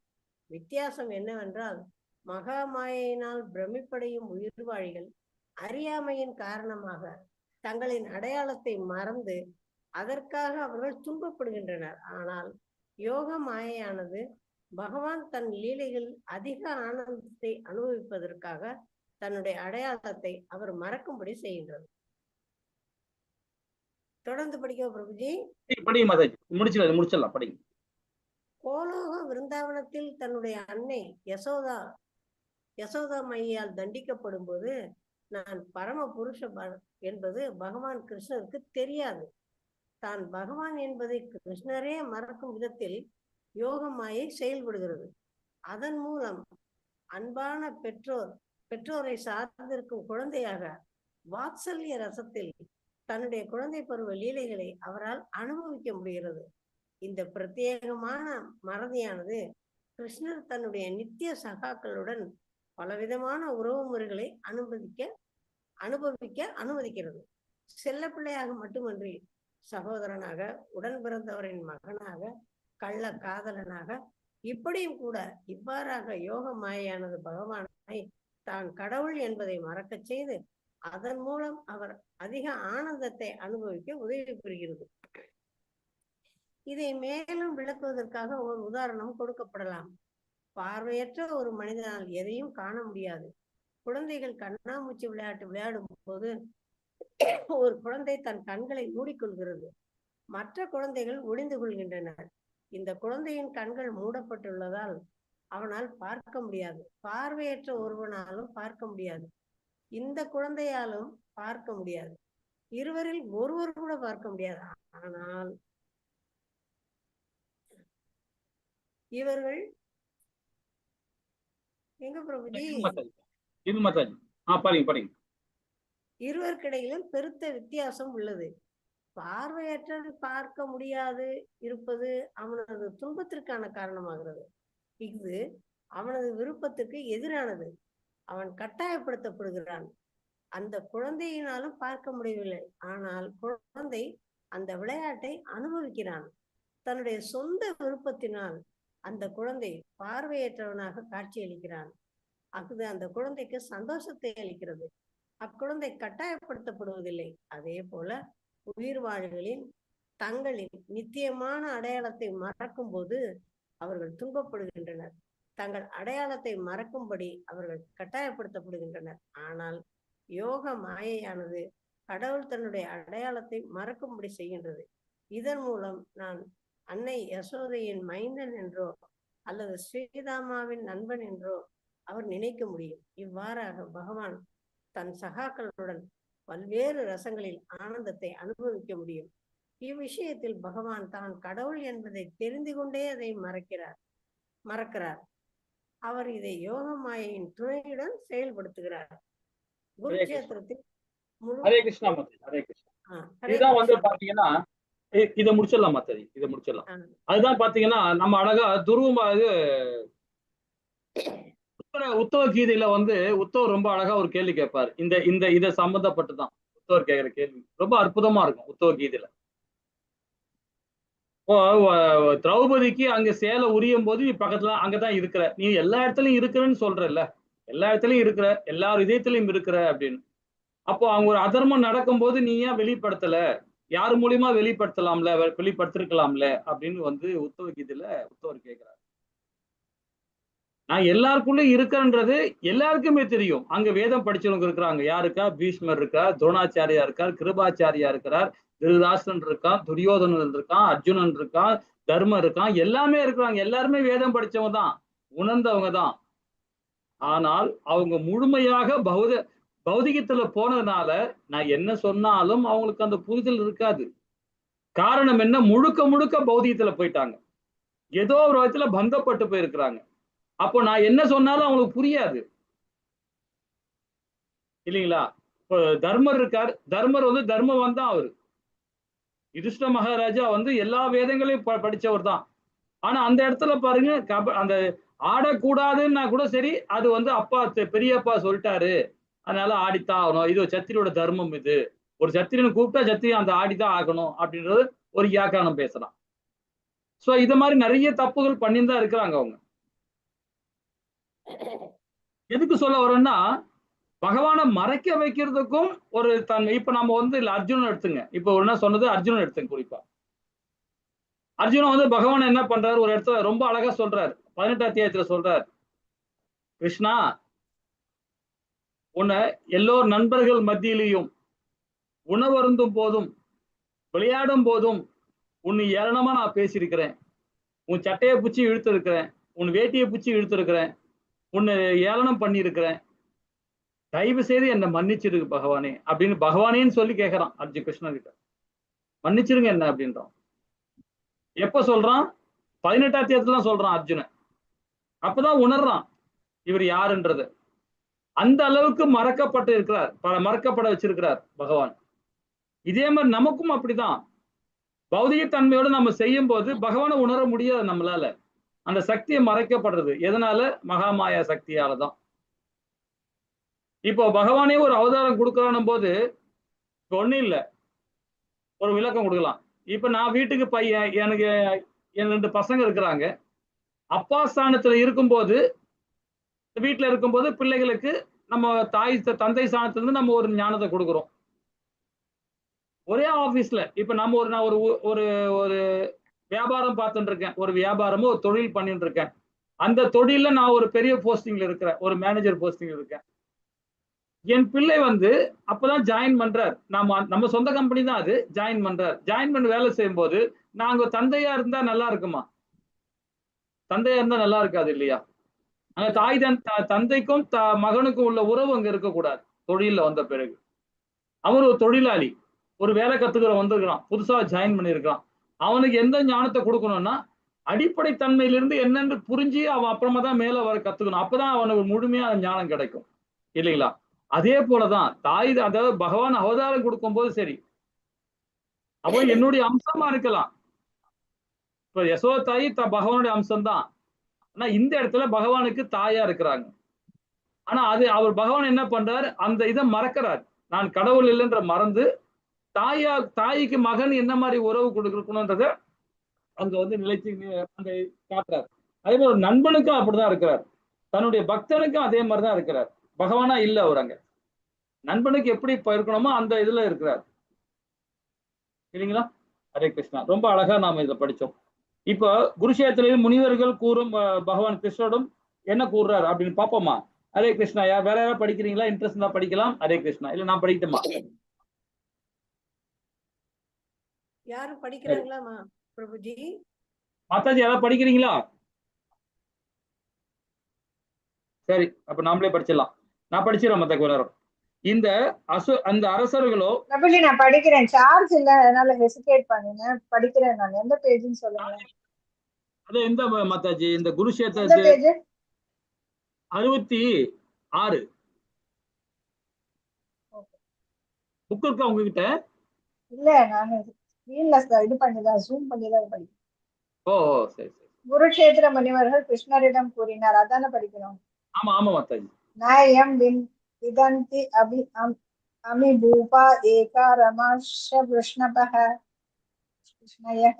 Speaker 2: வித்தியாசம் என்னவென்றால், மகா மாயையினால் பிரமிப்படையும் உயிர்வாழிகள் அறியாமையின் காரணமாக தங்களின் அடையாளத்தை மறந்து அதற்காக அவர்கள் துன்பப்படுகின்றனர். ஆனால் யோக மாயையானது பகவான் தன் லீலைகள் அதிக ஆனந்தத்தை அனுபவிப்பதற்காக தன்னுடைய அடையாளத்தை அவர் மறக்கும்படி செய்கின்றது. தொடர்ந்து படிக்க பிரபுஜி. முடிச்சிடலாம். படிங்க. கோலோக விருந்தாவனத்தில் தன்னுடைய அன்னை யசோதா மையால் தண்டிக்கப்படும் போது நான் பரம புருஷ என்பது பகவான் கிருஷ்ணருக்கு தெரியாது. தான் பகவான் என்பதை கிருஷ்ணரே மறக்கும் விதத்தில் யோக மாயை செயல்படுகிறது. அதன் மூலம் அன்பான பெற்றோரை சார்ந்திருக்கும் குழந்தையாக வாத்சல்ய ரசத்தில் தன்னுடைய குழந்தை பருவ லீலைகளை அவரால் அனுபவிக்க முடிகிறது. இந்த பிரத்யேகமான மறதியானது கிருஷ்ணர் தன்னுடைய நித்திய சகாக்களுடன் பலவிதமான உறவு முறைகளை அனுபவிக்க அனுமதிக்கிறது. செல்ல பிள்ளையாக மட்டுமன்றி சகோதரனாக, உடன் பிறந்தவரின் மகனாக, கள்ள காதலனாக, இப்படியும் கூட இவ்வாறாக யோக மாயானது பகவானை தான் கடவுள் என்பதை மறக்க செய்து அதன் மூலம் அவர் அதிக ஆனந்தத்தை அனுபவிக்க உதவி புரிகிறது. இதை மேலும் விளக்குவதற்காக ஒரு உதாரணம் கொடுக்கப்படலாம். பார்வையற்ற ஒரு மனிதனால் எதையும் காண முடியாது. குழந்தைகள் கண்ணாமூச்சி விளையாட்டு விளையாடும் போது ஒரு குழந்தை தன் கண்களை மூடிக்கொள்கிறது, மற்ற குழந்தைகள் ஒளிந்து கொள்கின்றனர். இந்த குழந்தையின் கண்கள் மூடப்பட்டுள்ளதால் அவனால் பார்க்க முடியாது. பார்வையற்ற ஒருவனாலும் பார்க்க முடியாது. இந்த குழந்தையாலும் பார்க்க முடியாது. இருவரில் ஒருவர் கூட பார்க்க முடியாது. ஆனால் இவர்கள் எங்க பிரபுஜி இருவருக்கிடையிலும் பெருத்த வித்தியாசம் உள்ளது. பார்வையற்ற பார்க்க முடியாது இருப்பது அவனது துன்பத்திற்கான காரணமாகிறது. இது அவனது விருப்பத்துக்கு எதிரானது. அவன் கட்டாயப்படுத்தப்படுகிறான். அந்த குழந்தையினாலும் பார்க்க முடியவில்லை. ஆனால் குழந்தை அந்த விளையாட்டை அனுபவிக்கிறான். தன்னுடைய சொந்த விருப்பத்தினால் அந்த குழந்தை பார்வையற்றவனாக காட்சியளிக்கிறான். அது அந்த குழந்தைக்கு சந்தோஷத்தை அளிக்கிறது. அக்குழந்தை கட்டாயப்படுத்தப்படுவதில்லை. அதே போல உயிர் வாழ்களின் தங்களின் நித்தியமான அடையாளத்தை மறக்கும் போது அவர்கள் துன்பப்படுகின்றனர். தங்கள் அடையாளத்தை மறக்கும்படி அவர்கள் கட்டாயப்படுத்தப்படுகின்றனர். ஆனால் யோக மாயையானது கடவுள் தன்னுடைய அடையாளத்தை மறக்கும்படி செய்கின்றது. இதன் மூலம் நான் அன்னை யசோதையின் மைந்தன் என்றோ அல்லது ஸ்ரீதாமாவின் நண்பன் என்றோ அவர் நினைக்க முடியும். இவ்வாறாக பகவான் தன் சகாக்களுடன் பல்வேறு ரசங்களில் ஆனந்தத்தை அனுபவிக்க முடியும். இவ்விஷயத்தில் பகவான் தான் கடவுள் என்பதை தெரிந்து கொண்டே அதை மறக்கிறார். அவர் இதை யோக மாயையின் துணையுடன் செயல்படுத்துகிறார். குருக்ஷேத்திரத்தில்
Speaker 1: ஹரே கிருஷ்ணா ஹரே கிருஷ்ணா. இதுதான் வந்து பாத்தீங்கன்னா இதை முடிச்சிடலாம் மத்தது, இதை முடிச்சிடலாம். அதுதான் பாத்தீங்கன்னா நம்ம அழகா துருவமா உத்தவ கீதையில வந்து உத்தவர் ரொம்ப அழகா ஒரு கேள்வி கேட்பாரு. இதை சம்பந்தப்பட்டுதான் உத்தவர் கேட்கிற கேள்வி ரொம்ப அற்புதமா இருக்கும். உத்தவ கீதையில திரௌபதிக்கு அங்க சேலை உரியும் போது நீ பக்கத்துல அங்கதான் இருக்கிற, நீ எல்லா இடத்துலயும் இருக்கிறன்னு சொல்றல்ல, எல்லா இடத்துலயும் இருக்கிற, எல்லார் இதயத்திலயும் இருக்கிற அப்படின்னு. அப்போ அவங்க ஒரு அதர்மம் நடக்கும் போது நீ ஏன் வெளிப்படுத்தல, யார் மூலியமா வெளிப்படுத்தலாம்ல, வெளிப்படுத்திருக்கலாம்ல அப்படின்னு வந்து உத்தவ கீதையில உத்தவர் கேட்கிறார். நான் எல்லாருக்குள்ள இருக்கிறன்றது எல்லாருக்குமே தெரியும். அங்க வேதம் படிச்சவங்க இருக்கிறாங்க. யாருக்கா? பீஷ்மர் இருக்கார், துரோணாச்சாரியா இருக்கார், கிருபாச்சாரியா இருக்கிறார், திருதாசன் இருக்கான், துரியோதனன் இருக்கான், அர்ஜுனன் இருக்கான், தர்மர் இருக்கான், எல்லாமே இருக்கிறாங்க. எல்லாருமே வேதம் படிச்சவங்க தான், உணர்ந்தவங்க தான். ஆனால் அவங்க முழுமையாக பௌதிகத்துல போனதுனால நான் என்ன சொன்னாலும் அவங்களுக்கு அந்த புரிதல் இருக்காது. காரணம் என்ன? முழுக்க முழுக்க பௌதிகத்துல போயிட்டாங்க, ஏதோ ஒரு விதத்துல பந்தப்பட்டு போயிருக்கிறாங்க. அப்போ நான் என்ன சொன்னாலும் அவங்களுக்கு புரியாது இல்லைங்களா? இப்போ தர்மர் இருக்கார், தர்மர் வந்து தர்மவான் தான் அவரு. யுதிஷ்ட மகாராஜா வந்து எல்லா வேதங்களையும் படிச்சவர் தான். ஆனா அந்த இடத்துல பாருங்க, அந்த ஆடக்கூடாதுன்னா கூட சரி, அது வந்து அப்பா பெரியப்பா சொல்லிட்டாரு அதனால ஆடித்தான் ஆகணும், இது சத்திரியோட தர்மம், இது ஒரு சத்திரியனை கூப்பிட்டா சத்திரியன் அந்த ஆடிதான் ஆகணும் அப்படின்றது ஒரு வியாக்கியானம் பேசலாம். சோ இது மாதிரி நிறைய தப்புகள் பண்ணிதான் இருக்கிறாங்க அவங்க. எதுக்கு சொல்ல வரோம்னா, பகவானை மறைக்க வைக்கிறதுக்கும் ஒரு தன்மை. இப்ப நம்ம வந்து அர்ஜுனன் எடுத்துங்க, இப்ப என்ன சொன்னது அர்ஜுனன் எடுத்துங்க. குறிப்பா அர்ஜுனன் வந்து பகவான் என்ன பண்றாரு, ஒரு இடத்துல ரொம்ப அழகா சொல்றாரு. 18ஆம் அத்தியாயத்துல சொல்றாரு, கிருஷ்ணா உன்னை எல்லோர் நண்பர்கள் மத்தியிலையும் உணவருந்தும் போதும் விளையாடும் போதும் உன்னை ஏளனமா நான் பேசியிருக்கிறேன், உன் சட்டையை பிடிச்சி இழுத்து இருக்கிறேன், உன் வேட்டியை பிடிச்சி இழுத்து இருக்கிறேன், உன்னை ஏளனம் பண்ணி இருக்கிறேன், தயவு செய்து என்னை மன்னிச்சிருக்கு பகவானே அப்படின்னு பகவானேன்னு சொல்லி கேட்கிறான் கிருஷ்ணன் கிட்ட. மன்னிச்சிருங்க என்ன அப்படின்றான். எப்ப சொல்றான்? 18ஆம் அத்தியாயத்துல சொல்றான் அர்ஜுனன். அப்பதான் உணர்றான் இவர் யாருன்றது. அந்த அளவுக்கு மறக்கப்பட்டு இருக்கிறார், மறக்கப்பட வச்சிருக்கிறார் பகவான். இதே மாதிரி நமக்கும் அப்படிதான். பௌதிக தன்மையோடு நம்ம செய்யும் போது பகவானை உணர முடியாது நம்மளால. அந்த சக்தியை மறைக்கப்படுறது எதனால? மகாமாயா சக்தியாலதான். இப்போ பகவானே ஒரு அவதாரம் கொடுக்கறான் போது இப்போ ஒண்ணும் இல்லை, ஒரு விளக்கம் கொடுக்கலாம். இப்ப நான் வீட்டுக்கு பையன், எனக்கு என் 2 பசங்க இருக்கிறாங்க. அப்பா ஸ்தானத்துல இருக்கும்போது, வீட்டுல இருக்கும்போது பிள்ளைகளுக்கு நம்ம தந்தை ஸ்தானத்துல இருந்து நம்ம ஒரு ஞானத்தை கொடுக்குறோம். ஒரே ஆபீஸ்ல இப்ப நம்ம நான் ஒரு ஒரு வியாபாரம் பார்த்துட்டு இருக்கேன், ஒரு வியாபாரமோ ஒரு தொழில் பண்ணிட்டு இருக்கேன். அந்த தொழில நான் ஒரு பெரிய போஸ்டிங்ல இருக்கிறேன், ஒரு மேனேஜர் போஸ்டிங்ல இருக்கேன். என் பிள்ளை வந்து அப்பதான் ஜாயின் பண்றார். நம்ம சொந்த கம்பெனி தான் அது. ஜாயின் பண்றார். ஜாயின் பண்ணி வேலை செய்யும் போது நாங்க தந்தையா இருந்தா நல்லா இருக்குமா? தந்தையா இருந்தா நல்லா இருக்காது இல்லையா? அங்க தாய் தந்தைக்கும் மகனுக்கும் உள்ள உறவு அங்க இருக்கக்கூடாது. தொழில்ல வந்த பிறகு. அவர் ஒரு தொழிலாளி. ஒரு வேலை கத்துக்கிற வந்திருக்கிறான். புதுசா ஜாயின் பண்ணியிருக்கான். அவனுக்கு எந்த ஞானத்தை கொடுக்கணும்னா, அடிப்படை தன்மையிலிருந்து என்னன்னு புரிஞ்சு அவன் அப்புறமா தான் மேல வர கத்துக்கணும். அப்பதான் அவனுக்கு முழுமையா ஞானம் கிடைக்கும். இல்லைங்களா? அதே போலதான் அதாவது பகவான் அவதாரம் கொடுக்கும்போது சரி. அப்போ என்னுடைய அம்சமா இருக்கலாம். இப்ப யசோத தாய் பகவானுடைய அம்சம் தான். ஆனா இந்த இடத்துல பகவானுக்கு தாயா இருக்கிறாங்க. ஆனா அவர் பகவான் என்ன பண்றார், அந்த இதை மறக்கிறார். நான் கடவுள் இல்லைன்ற மறந்து தாய்க்கு மகன் என்ன மாதிரி உறவு கொடுக்கணும்ன்றத அங்க வந்து நிலைச்சு அந்த காட்டுறார். அதே மாதிரி ஒரு நண்பனுக்கும் அப்படிதான் இருக்கிறார். தன்னுடைய பக்தனுக்கும் அதே மாதிரிதான் இருக்கிறார். பகவானா இல்ல அவர் அங்க. நண்பனுக்கு எப்படி இருக்கணுமோ அந்த இதுல இருக்கிறார். இல்லைங்களா? ஹரே கிருஷ்ணா. ரொம்ப அழகா நாம இதை படிச்சோம். இப்ப குருஷேத்திரையில் முனிவர்கள் கூறும் பகவான் கிருஷ்ணனும் என்ன கூறுறார் அப்படின்னு பாப்போமா? ஹரே கிருஷ்ணா. வேற யாராவது படிக்கிறீங்களா? இன்ட்ரெஸ்ட் தான் படிக்கலாம். ஹரே கிருஷ்ணா. இல்ல நான் படிக்கட்டுமா?
Speaker 2: யாரும் படிக்கிறாங்களா பிரபுஜி?
Speaker 1: மாதாஜி யாராவது படிக்கிறீங்களா? சரி, அப்ப நாமளே படிச்சிடலாம். நான் படிச்சிடறேன் மத்த நேரம். அந்த அரசர்களோ
Speaker 3: பிரபுஜி நான் படிக்கிறேன். சார்ஜ் இல்ல, அதனால ஹெசிடேட் பண்ணினேன். படிக்கிறேன் நான். எந்த பேஜ்னு சொல்லுங்க.
Speaker 1: அது எந்த மாதாஜி? இந்த குருஷேத்திர
Speaker 3: எந்த பேஜ்?
Speaker 1: 66. புக் இருக்கா உங்ககிட்ட?
Speaker 3: இல்ல, நான் ஸ்கிரீன்ல இது பண்ணிதான், ஜூம் பண்ணிதான் படிக்கிறேன்.
Speaker 1: ஓ சரி சரி.
Speaker 3: குருஷேத்திர முனிவர்கள் கிருஷ்ணரிடம் கூறினார். அதான படிக்கணும்.
Speaker 1: ஆமா ஆமா மாதாஜி.
Speaker 3: நாயம் விதந்தி அமி பூபா ஏகா ரமாஷ விஷ்ணபஹ கிருஷ்ணயஹ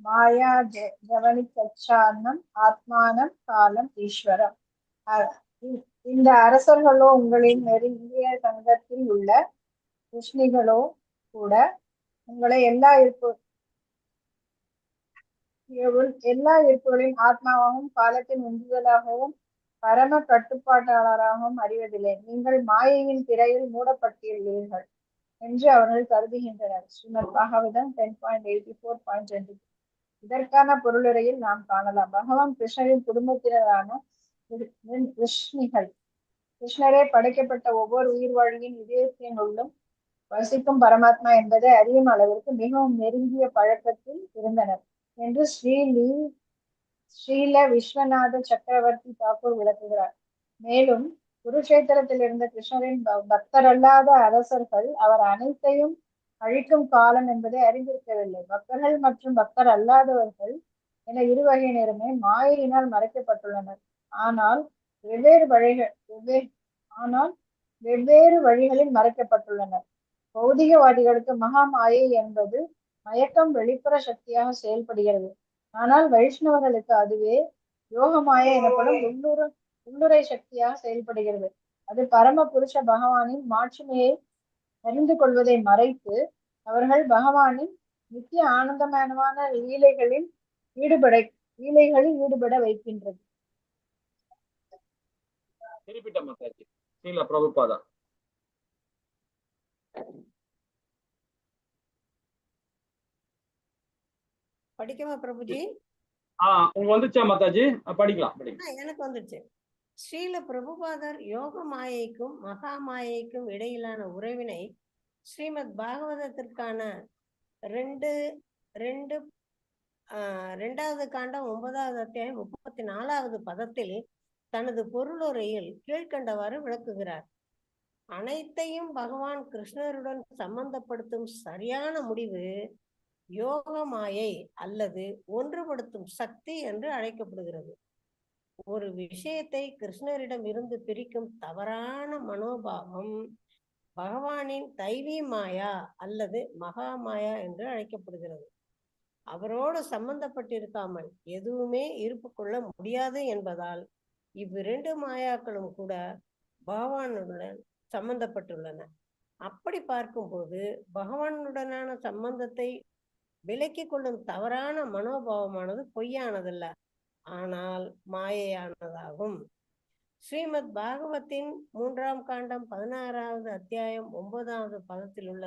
Speaker 3: மாயா ஜவனி கச்சான்னம் ஆத்மானம் காலம் ஈஸ்வரம். இந்த அரசர்களோ உங்களின் நெருங்கிய சங்கத்தில் உள்ள கிருஷ்ணிகளோ கூட உங்களை எல்லா இருப்புகளின் ஆத்மாவாகவும் காலத்தின் உந்துதலாகவும் பரம கட்டுப்பாட்டாளராகவும் அறிவதில்லை. நீங்கள் மாயையின் திரையில் மூடப்பட்டுள்ளீர்கள் என்று அவர்கள் கருதுகின்றனர். ஸ்ரீமத் பாகவதம் 10.84.20. இதற்கான பொருளுரையில் நாம் காணலாம். பகவான் கிருஷ்ணரின் குடும்பத்தினரான கிருஷ்ணிகள். கிருஷ்ணரே படைக்கப்பட்ட ஒவ்வொரு உயிர் வாழ்வின் இதயத்தினுள்ளும் வசிக்கும் பரமாத்மா என்பதை அறியும் அளவிற்கு மிகவும் நெருங்கிய பழக்கத்தில் இருந்தனர் என்று ஸ்ரீல விஸ்வநாத சக்கரவர்த்தி தாக்கூர் விளக்குகிறார். மேலும் குருஷேத்திரத்தில் இருந்த கிருஷ்ணரின் பக்தரல்லாத அரசர்கள் அவர் அனைத்தையும் அழிக்கும் காலம் என்பதை அறிந்திருக்கவில்லை. பக்தர்கள் மற்றும் பக்தர் அல்லாதவர்கள் என இரு வகையினருமே மாயையினால் மறைக்கப்பட்டுள்ளனர். ஆனால் வெவ்வேறு வழிகளில் மறைக்கப்பட்டுள்ளனர். பௌதிகவாதிகளுக்கு மகா மாயை என்பது மயக்கம் வெளிப்புற சக்தியாக செயல்படுகிறது. ஆனால் வைஷ்ணவர்களுக்கு அதுவே யோகமாயை எனப்படும் உள்ளுரை சக்தியாக செயல்படுகிறது. அது பரம புருஷ பகவானின் மாட்சிமையை அறிந்து கொள்வதை மறைத்து அவர்கள் பகவானின் நித்திய ஆனந்தமயமான லீலைகளில் ஈடுபட வைக்கின்றது.
Speaker 1: பிரபுபாதா.
Speaker 2: படிக்கவா பிரபுஜி?
Speaker 1: உங்களுக்கு வந்துச்சா மாதாஜி? படிக்கலாம்.
Speaker 2: எனக்கு வந்துச்சு. ஸ்ரீல பிரபுபாதர் யோக மாயைக்கும் மகா மாயைக்கும் இடையிலான உறவினை ஸ்ரீமத் பாகவதத்திற்கான 2வது காண்டம் 9வது அத்தியாயம் 34வது பதத்தில் தனது பொருளுரையில் கீழ்கண்டவாறு விளக்குகிறார். அனைத்தையும் பகவான் கிருஷ்ணருடன் சம்பந்தப்படுத்தும் சரியான முடிவு யோக மாயை அல்லது ஒன்றுபடுத்தும் சக்தி என்று அழைக்கப்படுகிறது. ஒரு விஷயத்தை கிருஷ்ணரிடம் இருந்து பிரிக்கும் தவறான மனோபாவம் பகவானின் தெய்வீ மாயா அல்லது மகா மாயா என்று அழைக்கப்படுகிறது. அவரோடு சம்பந்தப்பட்டிருக்காமல் எதுவுமே இருப்பு கொள்ள முடியாது என்பதால் இவ்விரண்டு மாயாக்களும் கூட பகவானுடன் சம்பந்தப்பட்டுள்ளன. அப்படி பார்க்கும்போது பகவானுடனான சம்பந்தத்தை விலக்கிக் கொள்ளும் தவறான மனோபாவமானது பொய்யானதல்ல, ஆனால் மாயையானதாகும். ஸ்ரீமத் பாகவத்தின் 3ஆம் காண்டம் 16வது அத்தியாயம் 9வது பதத்தில் உள்ள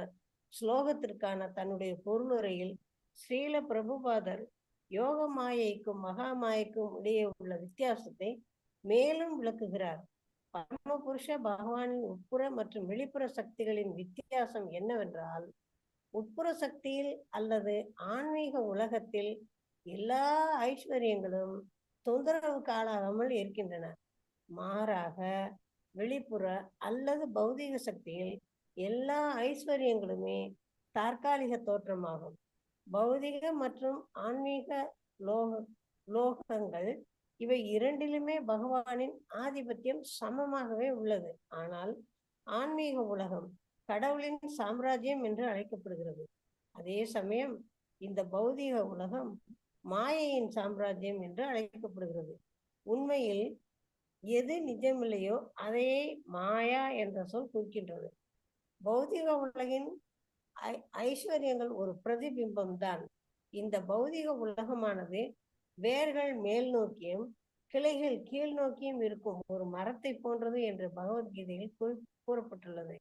Speaker 2: ஸ்லோகத்திற்கான தன்னுடைய பொருளுரையில் ஸ்ரீல பிரபுபாதர் யோக மாயைக்கும் மகா மாயைக்கும் இடையே உள்ள வித்தியாசத்தை மேலும் விளக்குகிறார். பரமபுருஷ பகவானின் உட்புற மற்றும் வெளிப்புற சக்திகளின் வித்தியாசம் என்னவென்றால், உட்புற சக்தியில் அல்லது ஆன்மீக உலகத்தில் எல்லா ஐஸ்வர்யங்களும் தொந்தரவுக்கு ஆளாகாமல் இருக்கின்றன. மாறாக வெளிப்புற அல்லது பௌதீக சக்தியில் எல்லா ஐஸ்வர்யங்களுமே தற்காலிக தோற்றமாகும். பௌதிக மற்றும் ஆன்மீக லோகங்கள் இவை இரண்டிலுமே பகவானின் ஆதிபத்தியம் சமமாகவே உள்ளது. ஆனால் ஆன்மீக உலகம் கடவுளின் சாம்ராஜ்யம் என்று அழைக்கப்படுகிறது. அதே சமயம் இந்த பௌதீக உலகம் மாயையின் சாம்ராஜ்யம் என்று அழைக்கப்படுகிறது. உண்மையில் எது நிஜமில்லையோ அதையே மாயா என்ற சொல் குறிக்கின்றது. பௌதிக உலகின் ஐஸ்வர்யங்கள் ஒரு பிரதிபிம்பம் தான். இந்த பௌதிக உலகமானது வேர்கள் மேல் நோக்கியும் கிளைகள் கீழ் நோக்கியும் இருக்கும் ஒரு மரத்தை போன்றது என்று பகவத்கீதையில் கூறப்பட்டுள்ளது.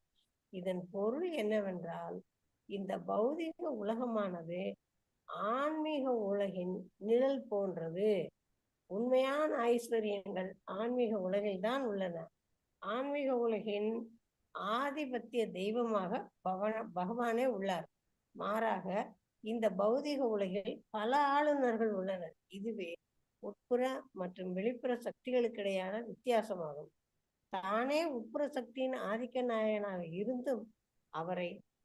Speaker 2: இதன் பொருள் என்னவென்றால், இந்த பௌதிக உலகமானது ஆன்மீக உலகின் நிழல் போன்றது. உண்மையான ஐஸ்வர்யங்கள் ஆன்மீக உலகில் தான் உள்ளன. ஆன்மீக உலகின் ஆதிபத்திய தெய்வமாக பகவானே உள்ளார். மாறாக இந்த பௌதிக உலகில் பல ஆளுநர்கள் உள்ளனர். இதுவே உட்புற மற்றும் வெளிப்புற சக்திகளுக்கிடையான வித்தியாசமாகும். தானே உட்புற சக்தியின் ஆதிக்க நாயகனாக இருந்தும்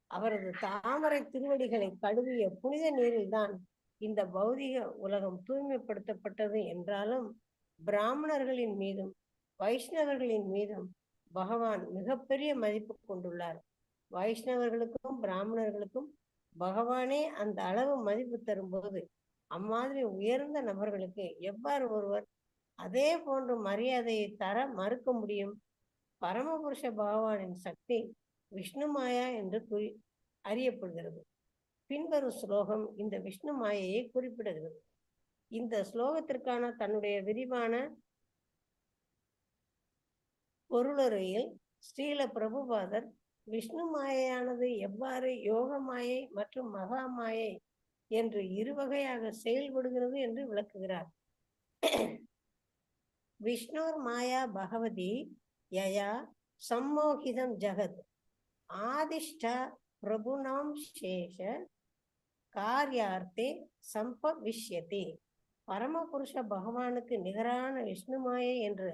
Speaker 2: அவரது தாமரை திருவடிகளை கழுவிய புனித நீரில் தான் இந்த பௌதிக உலகம் தூய்மைப்படுத்தப்பட்டது என்றாலும், பிராமணர்களின் மீதும் வைஷ்ணவர்களின் மீதும் பகவான் மிகப்பெரிய மதிப்பு கொண்டுள்ளார். வைஷ்ணவர்களுக்கும் பிராமணர்களுக்கும் பகவானே அந்த அளவு மதிப்பு தரும்போது, அம்மாதிரி உயர்ந்த நபர்களுக்கு எவ்வாறு ஒருவர் அதே போன்ற மரியாதையை தர மறுக்க முடியும்? பரமபுருஷ பகவானின் சக்தி விஷ்ணு மாயா என்று அறியப்படுகிறது. பின்வரும் ஸ்லோகம் இந்த விஷ்ணு மாயையை குறிப்பிடுகிறது. இந்த ஸ்லோகத்திற்கான தன்னுடைய விரிவான பொருளுரையில் ஸ்ரீல பிரபுபாதர் விஷ்ணு மாயையானது எவ்வாறு யோக மாயை மற்றும் மகா மாயை என்று இருவகையாக செயல்படுகிறது என்று விளக்குகிறார். விஷ்ணோர் மாயா பகவதி யயா சம்மோகிதம் ஜகத் ஆதிஷ்ட பிரபுணாம் சேஷ காரியார்த்தே சம்பவிஷ்யதி. பரமபுருஷ பகவானுக்கு நிகரான விஷ்ணு மாயை என்று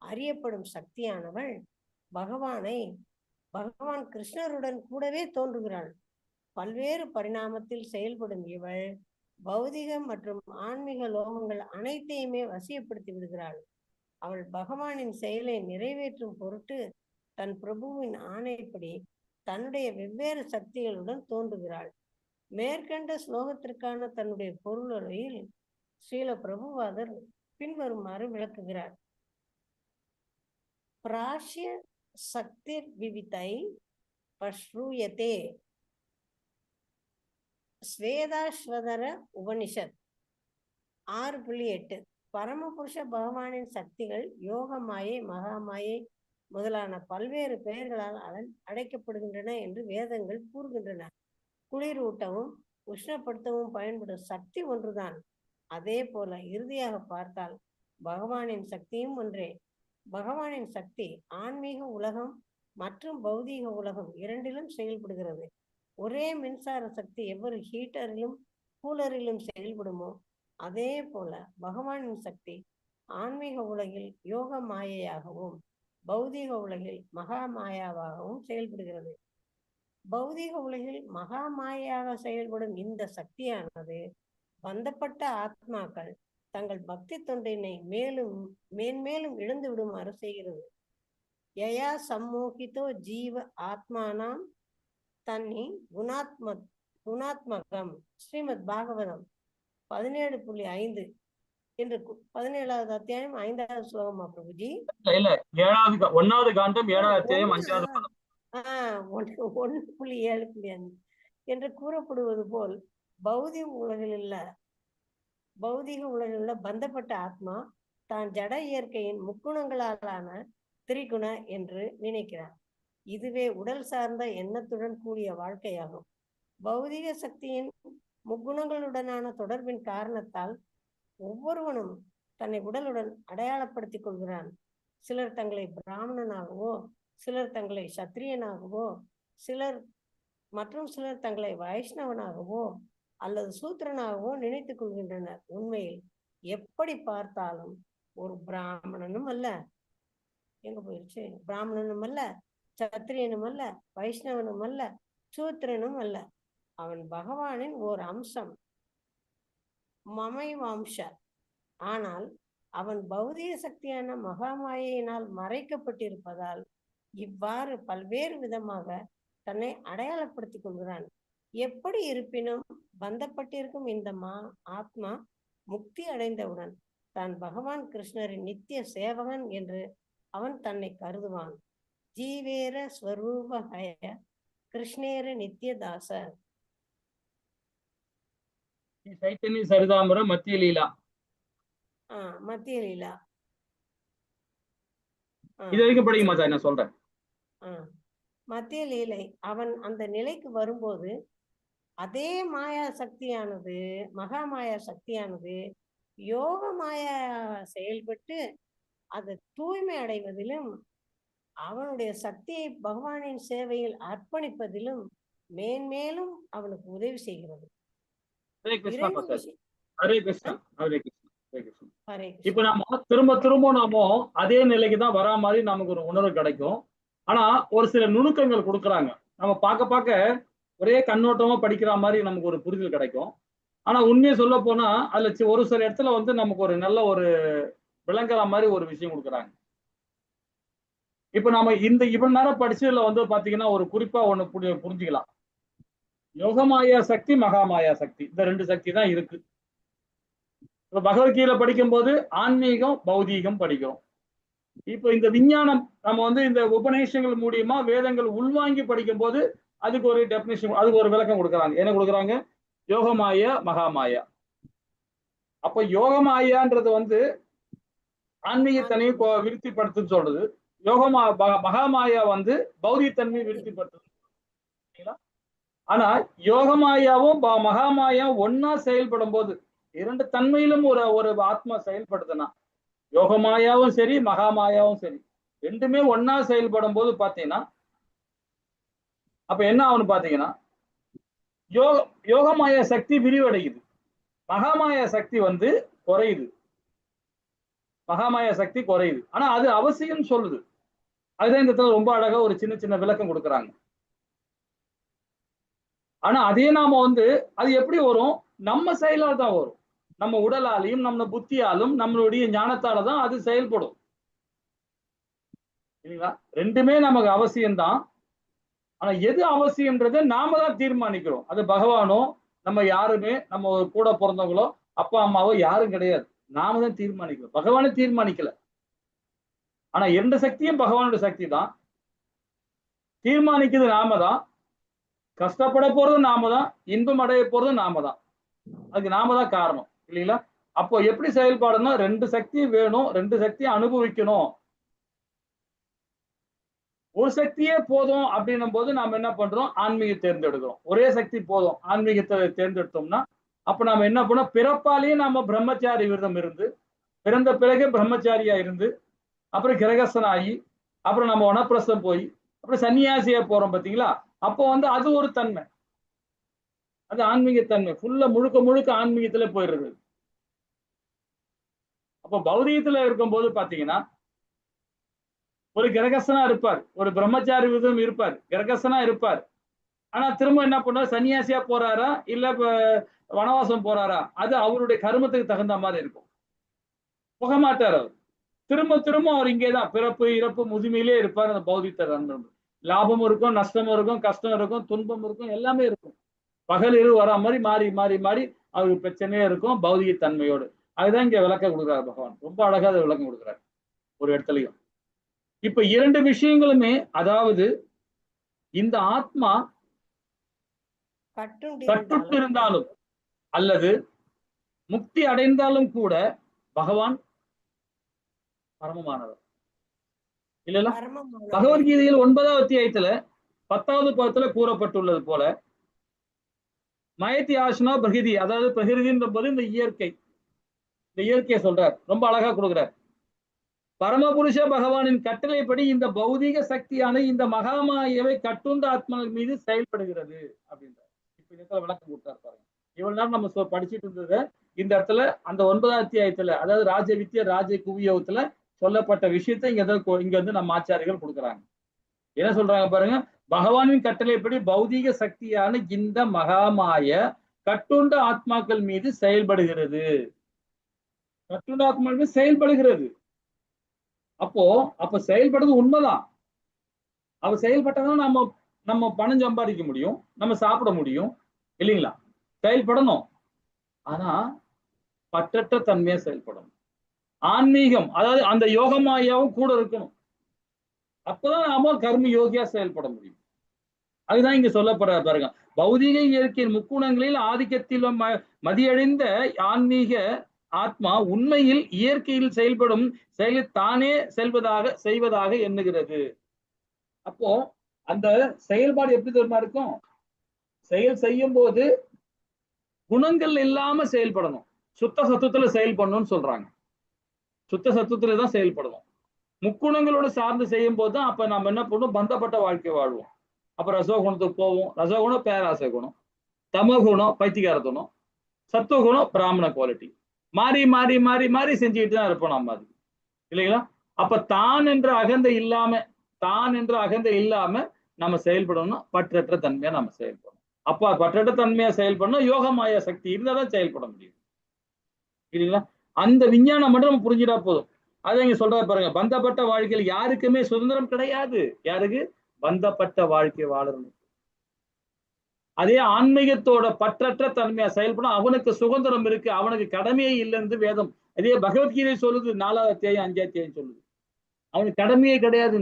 Speaker 2: அறியப்படும் சக்தியானவள் பகவான் கிருஷ்ணருடன் கூடவே தோன்றுகிறாள். பல்வேறு பரிணாமத்தில் செயல்படும் இவள் பௌதிக மற்றும் ஆன்மீக லோகங்கள் அனைத்தையுமே வசியப்படுத்தி விடுகிறாள். அவள் பகவானின் செயலை நிறைவேற்றும் பொருட்டு தன் பிரபுவின் ஆணைப்படி தன்னுடைய வெவ்வேறு சக்திகளுடன் தோன்றுகிறாள். மேற்கண்ட ஸ்லோகத்திற்கான தன்னுடைய பொருளுரையில் ஸ்ரீல பிரபுபாதர் பின்வருமாறு விளக்குகிறார். பிராஷ்ய சக்திர் விவிதை பஸ்ரூயதே ஸ்வேதாஸ்வதர உபனிஷத் 6.8. பரமபுருஷ பகவானின் சக்திகள் யோக மாயை மகாமாயை முதலான பல்வேறு பெயர்களால் அழைக்கப்படுகின்றன என்று வேதங்கள் கூறுகின்றன. குளிரூட்டவும் உஷ்ணப்படுத்தவும் பயன்படும் சக்தி ஒன்றுதான். அதே போல இறுதியாக பார்த்தால் பகவானின் சக்தியும் ஒன்றே. பகவானின் சக்தி ஆன்மீக உலகம் மற்றும் பௌதீக உலகம் இரண்டிலும் செயல்படுகிறது. ஒரே மின்சார சக்தி எவ்வொரு ஹீட்டரிலும் கூலரிலும் செயல்படுமோ அதே போல பகவானின் சக்தி ஆன்மீக உலகில் யோக மாயையாகவும் பௌதீக உலகில் மகா மாயாவாகவும் செயல்படுகிறது. பௌதீக உலகில் மகா மாயையாக செயல்படும் இந்த சக்தியானது பந்தப்பட்ட ஆத்மாக்கள் தங்கள் பக்தி தொண்டினை மேன்மேலும் இழந்து விடுமாறு செய்கிறது. யயா சம்மோகிதோ ஜீவ ஆத்மானாம் தன்னி குணாத்மகம். ஸ்ரீமத் பாகவதம் 17.5 என்று 17வது அத்தியாயம் 5வது ஸ்லோகமா பிரபுஜி?
Speaker 1: இல்ல 1வது காண்டம் 7வது அத்தியாயம் 5வது பதம்.
Speaker 2: 1.7.5 என்று கூறப்படுவது போல் பௌதிக உலகில் உள்ள பௌதிக உலகில் உள்ள பந்தப்பட்ட ஆத்மா தான் ஜட இயற்கையின் முக்குணங்களாலான திரிகுண என்று நினைக்கிறார். இதுவே உடல் சார்ந்த எண்ணத்துடன் கூடிய வாழ்க்கையாகும். பௌதிக சக்தியின் முக்குணங்களுடனான தொடர்பின் காரணத்தால் ஒவ்வொருவனும் தன்னை உடலுடன் அடையாளப்படுத்திக் கொள்கிறான். சிலர் தங்களை பிராமணனாகவோ, சிலர் தங்களை சத்திரியனாகவோ, சிலர் தங்களை வைஷ்ணவனாகவோ அல்லது சூத்திரனாகவோ நினைத்துக் கொள்கின்றனர். உண்மையில் எப்படி பார்த்தாலும் ஒரு பிராமணனும் அல்ல, பிராமணனும் அல்ல, சத்திரியனும் அல்ல, வைஷ்ணவனும் அல்ல, சூத்திரனும் அல்ல. அவன் பகவானின் ஓர் அம்சம், மமைவாம்ச. ஆனால் அவன் பௌதிக சக்தியான மகாமாயினால் மறைக்கப்பட்டிருப்பதால் இவ்வாறு பல்வேறு விதமாக தன்னை அடையாளப்படுத்திக் கொள்கிறான். எப்படி இருப்பினும் பந்தப்பட்டிருக்கும் இந்த ஆத்மா முக்தி அடைந்தவுடன் தான் பகவான் கிருஷ்ணரின் நித்திய சேவகன் என்று அவன் தன்னை கருதுவான். ஜீவேர ஸ்வரூபஹய கிருஷ்ணேர நித்யதாச.
Speaker 1: சைத்தன்ய சரிதாமிர மத்திய லீலா.
Speaker 2: மத்திய லீலா
Speaker 1: இது வரைக்கும் படிக்குமா சார்? நான் சொல்றேன்.
Speaker 2: மத்திய லீலை. அவன் அந்த நிலைக்கு வரும்போது அதே மாயா சக்தியானது, மகாமாயா சக்தியானது யோக மாயா செயல்பட்டு அது தூய்மை அடைவதிலும் அவனுடைய சக்தியை பகவானின் சேவையில் அர்ப்பணிப்பதிலும் மேன்மேலும் அவனுக்கு உதவி செய்கிறது.
Speaker 1: ஹரே கிருஷ்ணா. ஹரே கிருஷ்ணா. ஹரே கிருஷ்ணா. இப்ப நாம திரும்ப நாம அதே நிலைக்கு தான் வரா மாதிரி நமக்கு ஒரு உணர்வு கிடைக்கும். ஆனா ஒரு சில நுணுக்கங்கள் கொடுக்குறாங்க. நம்ம பார்க்க ஒரே கண்ணோட்டமா படிக்கிற மாதிரி நமக்கு ஒரு புரிதல் கிடைக்கும். ஆனா உண்மையை சொல்ல போனா அதுல ஒரு சில இடத்துல வந்து நமக்கு ஒரு நல்ல ஒரு விளங்குற மாதிரி ஒரு விஷயம் கொடுக்குறாங்க. இப்ப நம்ம இவ்வளவு நேரம் படிச்சதுல வந்து பாத்தீங்கன்னா ஒரு குறிப்பா ஒண்ணு புரிஞ்சுக்கலாம். யோகமாயா சக்தி, மகாமாயா சக்தி, இந்த ரெண்டு சக்தி தான் இருக்கு. இப்ப பகவத்கீதை படிக்கும் போது ஆன்மீகம் பௌதீகம் படிக்கிறோம். இப்ப இந்த விஞ்ஞானம் நம்ம வந்து இந்த உபநிஷங்கள் மூலியமா வேதங்கள் உள்வாங்கி படிக்கும் போது அதுக்கு ஒரு டெபினிஷன், அதுக்கு ஒரு விளக்கம் கொடுக்குறாங்க. என்ன கொடுக்குறாங்க? யோகமாயா, மகாமாயா. அப்ப யோகமாயான்றது வந்து ஆன்மீகத்தன்மையை விருத்திப்படுத்துன்னு சொல்றது. மகாமாயா வந்து பௌதிகத்தன்மையை விருத்திப்படுத்துது. ஆனா யோகமாயாவும் மகாமாயாவும் ஒன்னா செயல்படும் போது இரண்டு தன்மையிலும் ஒரு ஆத்மா செயல்படுதுன்னா, யோகமாயாவும் சரி மகாமாயாவும் சரி ரெண்டுமே ஒன்னா செயல்படும் போது பாத்தீங்கன்னா அப்ப என்ன ஆகும்னு பாத்தீங்கன்னா யோகமாயா சக்தி விரிவடையுது, மகாமாயா சக்தி வந்து குறையுது. மகாமாயா சக்தி குறையுது. ஆனா அது அவசியம் சொல்லுது. அதுதான் இந்த இடத்துல ரொம்ப அழகா ஒரு சின்ன சின்ன விளக்கம் கொடுக்குறாங்க. ஆனா அதே நாம வந்து அது எப்படி வரும்? நம்ம செயலால் தான் வரும். நம்ம உடலாலையும் நம்ம புத்தியாலும் நம்மளுடைய ஞானத்தால தான் அது செயல்படும். இல்லைங்களா? ரெண்டுமே நமக்கு அவசியம்தான். ஆனா எது அவசியம்ன்றதை நாம தான் தீர்மானிக்கிறோம். அது பகவானோ நம்ம யாருமே, நம்ம கூட பிறந்தவங்களோ அப்பா அம்மாவோ யாரும் கிடையாது. நாம தான் தீர்மானிக்கிறோம். பகவானை தீர்மானிக்கல. ஆனா எந்த சக்தியும் பகவானோட சக்தி தான். தீர்மானிக்கிறது நாம தான். கஷ்டப்பட போறதும் நாம தான், இன்பம் அடைய போறதும் நாம தான். அதுக்கு நாம தான் காரணம். இல்லைங்களா? அப்போ எப்படி செயல்பாடுன்னா ரெண்டு சக்தியும் வேணும், ரெண்டு சக்தியும் அனுபவிக்கணும். ஒரு சக்தியே போதும் அப்படின்னும் போது நாம என்ன பண்றோம்? ஆன்மீகத்தை தேர்ந்தெடுக்கிறோம். ஒரே சக்தி போதும் ஆன்மீகத்தை தேர்ந்தெடுத்தோம்னா அப்ப நாம என்ன பண்ணோம்? பிறப்பாலேயே நாம பிரம்மச்சாரி விரதம் இருந்து, பிறந்த பிறகு பிரம்மச்சாரியா இருந்து, அப்புறம் கிரகஸ்தன் ஆகி, அப்புறம் நம்ம வனப்பிரஸ்தம் போய், அப்புறம் சன்னியாசியா போறோம் பாத்தீங்களா? அப்போ வந்து அது ஒரு தன்மை, அது ஆன்மீகத்தன்மை. ஃபுல்லா முழுக்க ஆன்மீகத்துல போயிடுறது. அப்போ பௌதீகத்துல இருக்கும்போது பாத்தீங்கன்னா ஒரு கிரகஸ்தனா இருப்பார், ஒரு பிரம்மச்சாரி விரதம் இருப்பார், கிரகஸ்தனா இருப்பார். ஆனா திரும்ப என்ன பண்ணார்? சன்னியாசியா போறாரா இல்ல வனவாசம் போறாரா? அது அவருடைய கர்மத்துக்கு தகுந்த மாதிரி இருக்கும். போக மாட்டார் அவர். திரும்ப அவர் இங்கேதான் பிறப்பு இறப்பு முதுமையிலே இருப்பார். அந்த பௌதித்த நண்பர் லாபமும் இருக்கும், நஷ்டமும் இருக்கும், கஷ்டம் இருக்கும், துன்பம் இருக்கும், எல்லாமே இருக்கும். பகல் இரவு வரா மாதிரி மாறி அவருக்கு பிரச்சனையே இருக்கும் பௌதிக தன்மையோடு. அதுதான் இங்க விளக்கம் கொடுக்குறாரு பகவான். ரொம்ப அழகா அதை விளக்கம் கொடுக்குறாரு ஒரு இடத்துலயும். இப்ப இரண்டு விஷயங்களுமே, அதாவது இந்த ஆத்மா கட்டுண்டு இருந்தாலும் அல்லது முக்தி அடைந்தாலும் கூட பகவான் பரமமானவர் இல்ல. பகவத்கீதையில் 9வது அத்தியாயத்துல 10வது பாதத்துல கூறப்பட்டுள்ளது போல மயத்தி ஆசனா பிரகிருதி, அதாவது பிரகிருதின்ற போது இந்த இயற்கையை சொல்றார், ரொம்ப அழகா கொடுக்கிறார். பரமபுருஷ பகவானின் கட்டளைப்படி இந்த பௌதிக சக்தியான இந்த மகாமாயவை கட்டுண்ட ஆத்மாவின் மீது செயல்படுகிறது அப்படின்றார். இப்ப இடத்துல விளக்கம் கொடுத்தார் பாருங்க. இவ்வளவு நேரம் நம்ம படிச்சுட்டு இருந்தது இந்த இடத்துல அந்த 9வது அத்தியாயத்துல, அதாவது ராஜ வித்திய ராஜ குவியோகத்துல சொல்லப்பட்ட விஷயத்தை இங்க வந்து நம்ம ஆச்சாரிகள் கொடுக்குறாங்க. என்ன சொல்றாங்க பாருங்க, பகவானின் கட்டளைப்படி பௌதிக சக்தியான இந்த மகாமாய கட்டுண்ட ஆத்மாக்கள் மீது செயல்படுகிறது. கட்டுண்ட ஆத்மாக்கள் மீது செயல்படுகிறது. அப்ப செயல்படுறது உண்மைதான். அவ செயல்பட்டதான் நம்ம பணம் சம்பாதிக்க முடியும், நம்ம சாப்பிட முடியும் இல்லைங்களா? செயல்படணும். ஆனா பற்றற்ற தன்மையா செயல்படணும். ஆன்மீகம், அதாவது அந்த யோகமாயாவும் கூட இருக்கணும். அப்பதான் நாம கர்ம யோகியா செயல்பட முடியும். அதுதான் இங்க சொல்லப்படுற பாருங்க. பௌதிக இயற்கையின் முக்குணங்களில் ஆதிக்கத்தில் மதியடைந்த ஆன்மீக ஆத்மா உண்மையில் இயற்கையில் செயல்படும் செயலில் தானே செய்வதாக எண்ணுகிறது. அப்போ அந்த செயல்பாடு எப்படி தெரியுமா இருக்கும்? செயல் செய்யும் போது குணங்கள் இல்லாம செயல்படணும். சுத்த சத்துவத்துல செயல்படணும்னு சொல்றாங்க. சுத்த சத்துவத்துல தான் செயல்படணும். முக்குணங்களோட சார்ந்து செய்யும் போது தான் அப்ப நம்ம என்ன பண்ணுவோம், பந்தப்பட்ட வாழ்க்கை வாழ்வோம். அப்ப ரசோகுணத்துக்கு போவோம். ரசோகுணம் பேராசை குணம், தமோகுணம் பைத்தியகாரத்தனம், சத்துவகுணம் பிராமண குவாலிட்டி, மாறி மாறி மாறி மாறி செஞ்சுக்கிட்டு தான் இருப்போம் நம்ம. அது இல்லைங்களா? அப்ப தான் என்ற அகந்தை இல்லாம நம்ம செயல்படணும். பற்றற்ற தன்மையா நம்ம செயல்படணும். அப்ப பற்றற்ற தன்மையா செயல்படணும். யோகமாய சக்தி இருந்தாதான் செயல்பட முடியும் இல்லைங்களா? அந்த விஞ்ஞானம் மட்டும் நம்ம புரிஞ்சுட்டா போதும். அதை இங்க சொல்ற பாருங்க, பந்தப்பட்ட வாழ்க்கையில் யாருக்குமே சுதந்திரம் கிடையாது. யாருக்கு? பந்தப்பட்ட வாழ்க்கை வாழணும். அதே ஆன்மீகத்தோட பற்றற்ற தன்மையா செயல்படும் அவனுக்கு சுதந்திரம் இருக்கு, அவனுக்கு கடமையே இல்லைன்னு வேதம் அதே பகவத்கீதை சொல்லுது. 4வது அத்தியாயம் 5வது அத்தியாயம் சொல்லுது. அவனுக்கு கடமையே கிடையாது.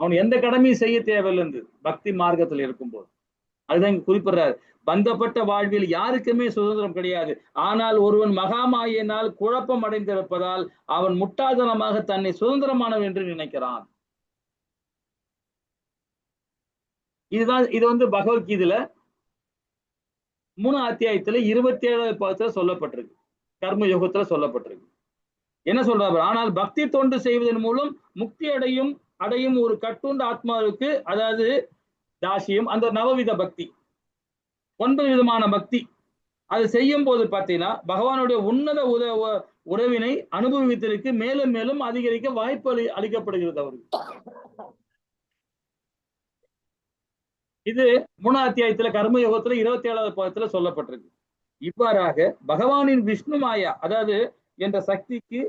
Speaker 1: அவன் எந்த கடமையும் செய்ய தேவையில்லை பக்தி மார்க்கத்தில் இருக்கும்போது. அதுதான் இங்க குறிப்பிடுறாரு. பந்தப்பட்ட வாழ்வில் யாருக்குமே சுதந்திரம் கிடையாது. ஆனால் ஒருவன் மகாமாயினால் குழப்பம் அடைந்திருப்பதால் அவன் முட்டாள்தனமாக தன்னை சுதந்திரமானவன் என்று நினைக்கிறான். இது வந்து பகவத்கீதையில 3வது அத்தியாயத்துல 27வது பாதத்துல சொல்லப்பட்டிருக்கு. கர்ம யோகத்துல சொல்லப்பட்டிருக்கு. என்ன சொல்றாரு? ஆனால் பக்தி தொண்டு செய்வதன் மூலம் முக்தி அடையும் ஒரு கட்டுண்ட ஆத்மாவுக்கு, அதாவது தாசியம், அந்த நவவித பக்தி, 9 விதமான பக்தி, அது செய்யும் போது பார்த்தீங்கன்னா பகவானுடைய உன்னத உறவினை அனுபவித்திற்கு மேலும் மேலும் அதிகரிக்க வாய்ப்பு அளிக்கப்படுகிறது அவருக்கு. இது 3வது அத்தியாயத்துல கர்மயோகத்துல 27வது பாதத்துல சொல்லப்பட்டிருக்கு. இவ்வாறாக பகவானின் விஷ்ணு மாயா, அதாவது என்ற சக்திக்கு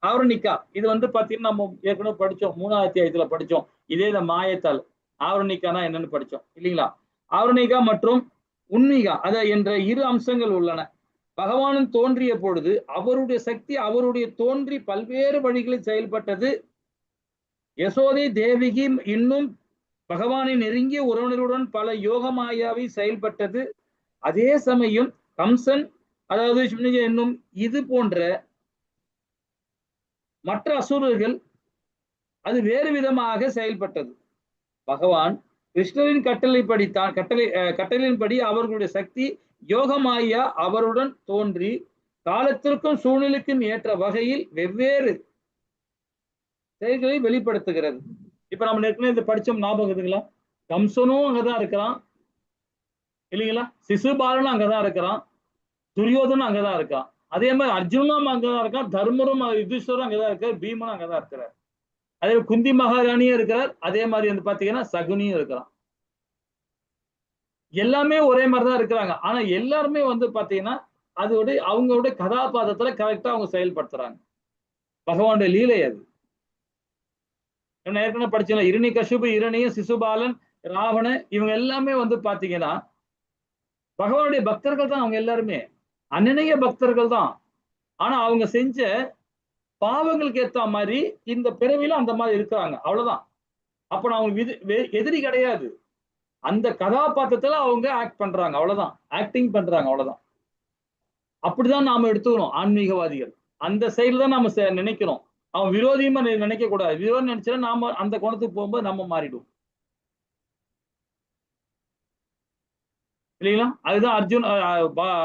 Speaker 1: ஆவரணிக்கா, இது வந்து பாத்தீங்கன்னா நம்ம ஏற்கனவே படிச்சோம். 3வது அத்தியாயத்துல படிச்சோம். இதே இந்த மாயத்தால் ஆவரணிக்கானா என்னன்னு படிச்சோம் இல்லைங்களா? ஆவரணிகா மற்றும் உண்மிகா என்ற 2 அம்சங்கள் உள்ளன. பகவானும் தோன்றிய பொழுது அவருடைய சக்தி அவருடைய தோன்றி பல்வேறு வழிகளில் செயல்பட்டது. யசோதை தேவிகி இன்னும் பகவானின் நெருங்கிய உறவினருடன் பல யோகமாயாவை செயல்பட்டது. அதே சமயம் கம்சன், அதாவது என்னும் இது போன்ற மற்ற அசுரர்கள் அது வேறு விதமாக செயல்பட்டது. பகவான் கிருஷ்ணரின் கட்டளையின்படி அவர்களுடைய சக்தி யோகமாயா அவருடன் தோன்றி காலத்திற்கும் சூழ்நிலைக்கும் ஏற்ற வகையில் வெவ்வேறு செயல்களை வெளிப்படுத்துகிறது. இப்ப நம்ம ஏற்கனவே இந்த படிச்சோம், ஞாபகம் இருக்குங்களா? கம்சனும் அங்கதான் இருக்கிறான் இல்லைங்களா? சிசுபாலனும் அங்கதான் இருக்கிறான், துரியோதனும் அங்கதான் இருக்கான், அதே மாதிரி அர்ஜுனும் அங்கதான் இருக்கான், தர்மரும் யுதிஷ்டரும் அங்கதான் இருக்கார், பீமனும் அங்கதான் இருக்கிறார், அதே குந்தி மகாராணியும் இருக்கிறார், அதே மாதிரி வந்து பாத்தீங்கன்னா சகுனியும் இருக்கிறான். எல்லாமே ஒரே மாதிரிதான் இருக்கிறாங்க. ஆனா எல்லாருமே வந்து பாத்தீங்கன்னா அதோடைய அவங்களுடைய கதாபாத்திரத்துல கரெக்டா அவங்க செயல்படுத்துறாங்க. பகவானுடைய லீலை அது. ஏற்கனவே படிச்சல இரணி கசுபு, இரணியும், சிசுபாலன், ராவணன், இவங்க எல்லாமே வந்து பாத்தீங்கன்னா பகவானுடைய பக்தர்கள் தான். அவங்க எல்லாருமே அநேக பக்தர்கள் தான். ஆனா அவங்க செஞ்ச பாவங்களுக்கு ஏத்த மாதிரி இந்த பிறவில அந்த மாதிரி இருக்கிறாங்க, அவ்வளவுதான். அப்ப நான் அவங்க எதிரி கிடையாது. அந்த கதாபாத்திரத்துல அவங்க ஆக்ட் பண்றாங்க, அவ்வளவுதான். ஆக்டிங் பண்றாங்க, அவ்வளவுதான். அப்படிதான் நாம எடுத்துக்கணும் ஆன்மீகவாதிகள். அந்த சைடுல தான் நாம நினைக்கிறோம். அவன் விரோதியுமா நினைக்க கூடாது. விரோதம் நினைச்சா நாம அந்த கோணத்துக்கு போகும்போது நம்ம மாறிடுவோம் இல்லைங்களா? அதுதான்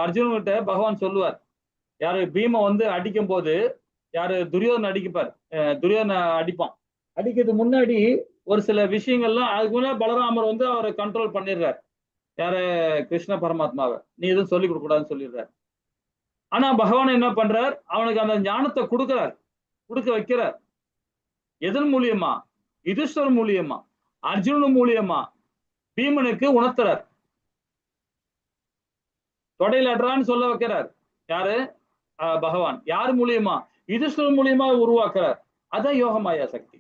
Speaker 1: அர்ஜுன் கிட்ட பகவான் சொல்லுவார். யாரு பீம வந்து அடிக்கும் போது யாரு துரியோதனை அடிக்கப்பார். துரியோதனை அடிப்பான். அடிக்கிறதுக்கு முன்னாடி ஒரு சில விஷயங்கள்லாம் அதுக்கு முன்னாடி பலராமர் வந்து அவரை கண்ட்ரோல் பண்ணிடுறார். யார கிருஷ்ண பரமாத்மாவை நீ எதுவும் சொல்லிக் கொடுக்க கூடாதுன்னு சொல்லிடுறாரு. ஆனா பகவான் என்ன பண்றார்? அவனுக்கு அந்த ஞானத்தை கொடுக்க வைக்கிறார். எதன் மூலியமா? யுதிஷ்டர் மூலியமா, அர்ஜுனன் மூலியமா பீமனுக்கு உணர்த்துறார். தொடையில அட்றான்னு சொல்ல வைக்கிறார். யாரு? பகவான். யார் மூலியமா? யுதிஷ்டர் மூலியமா உருவாக்குறார். அதான் யோகமாயா சக்தி.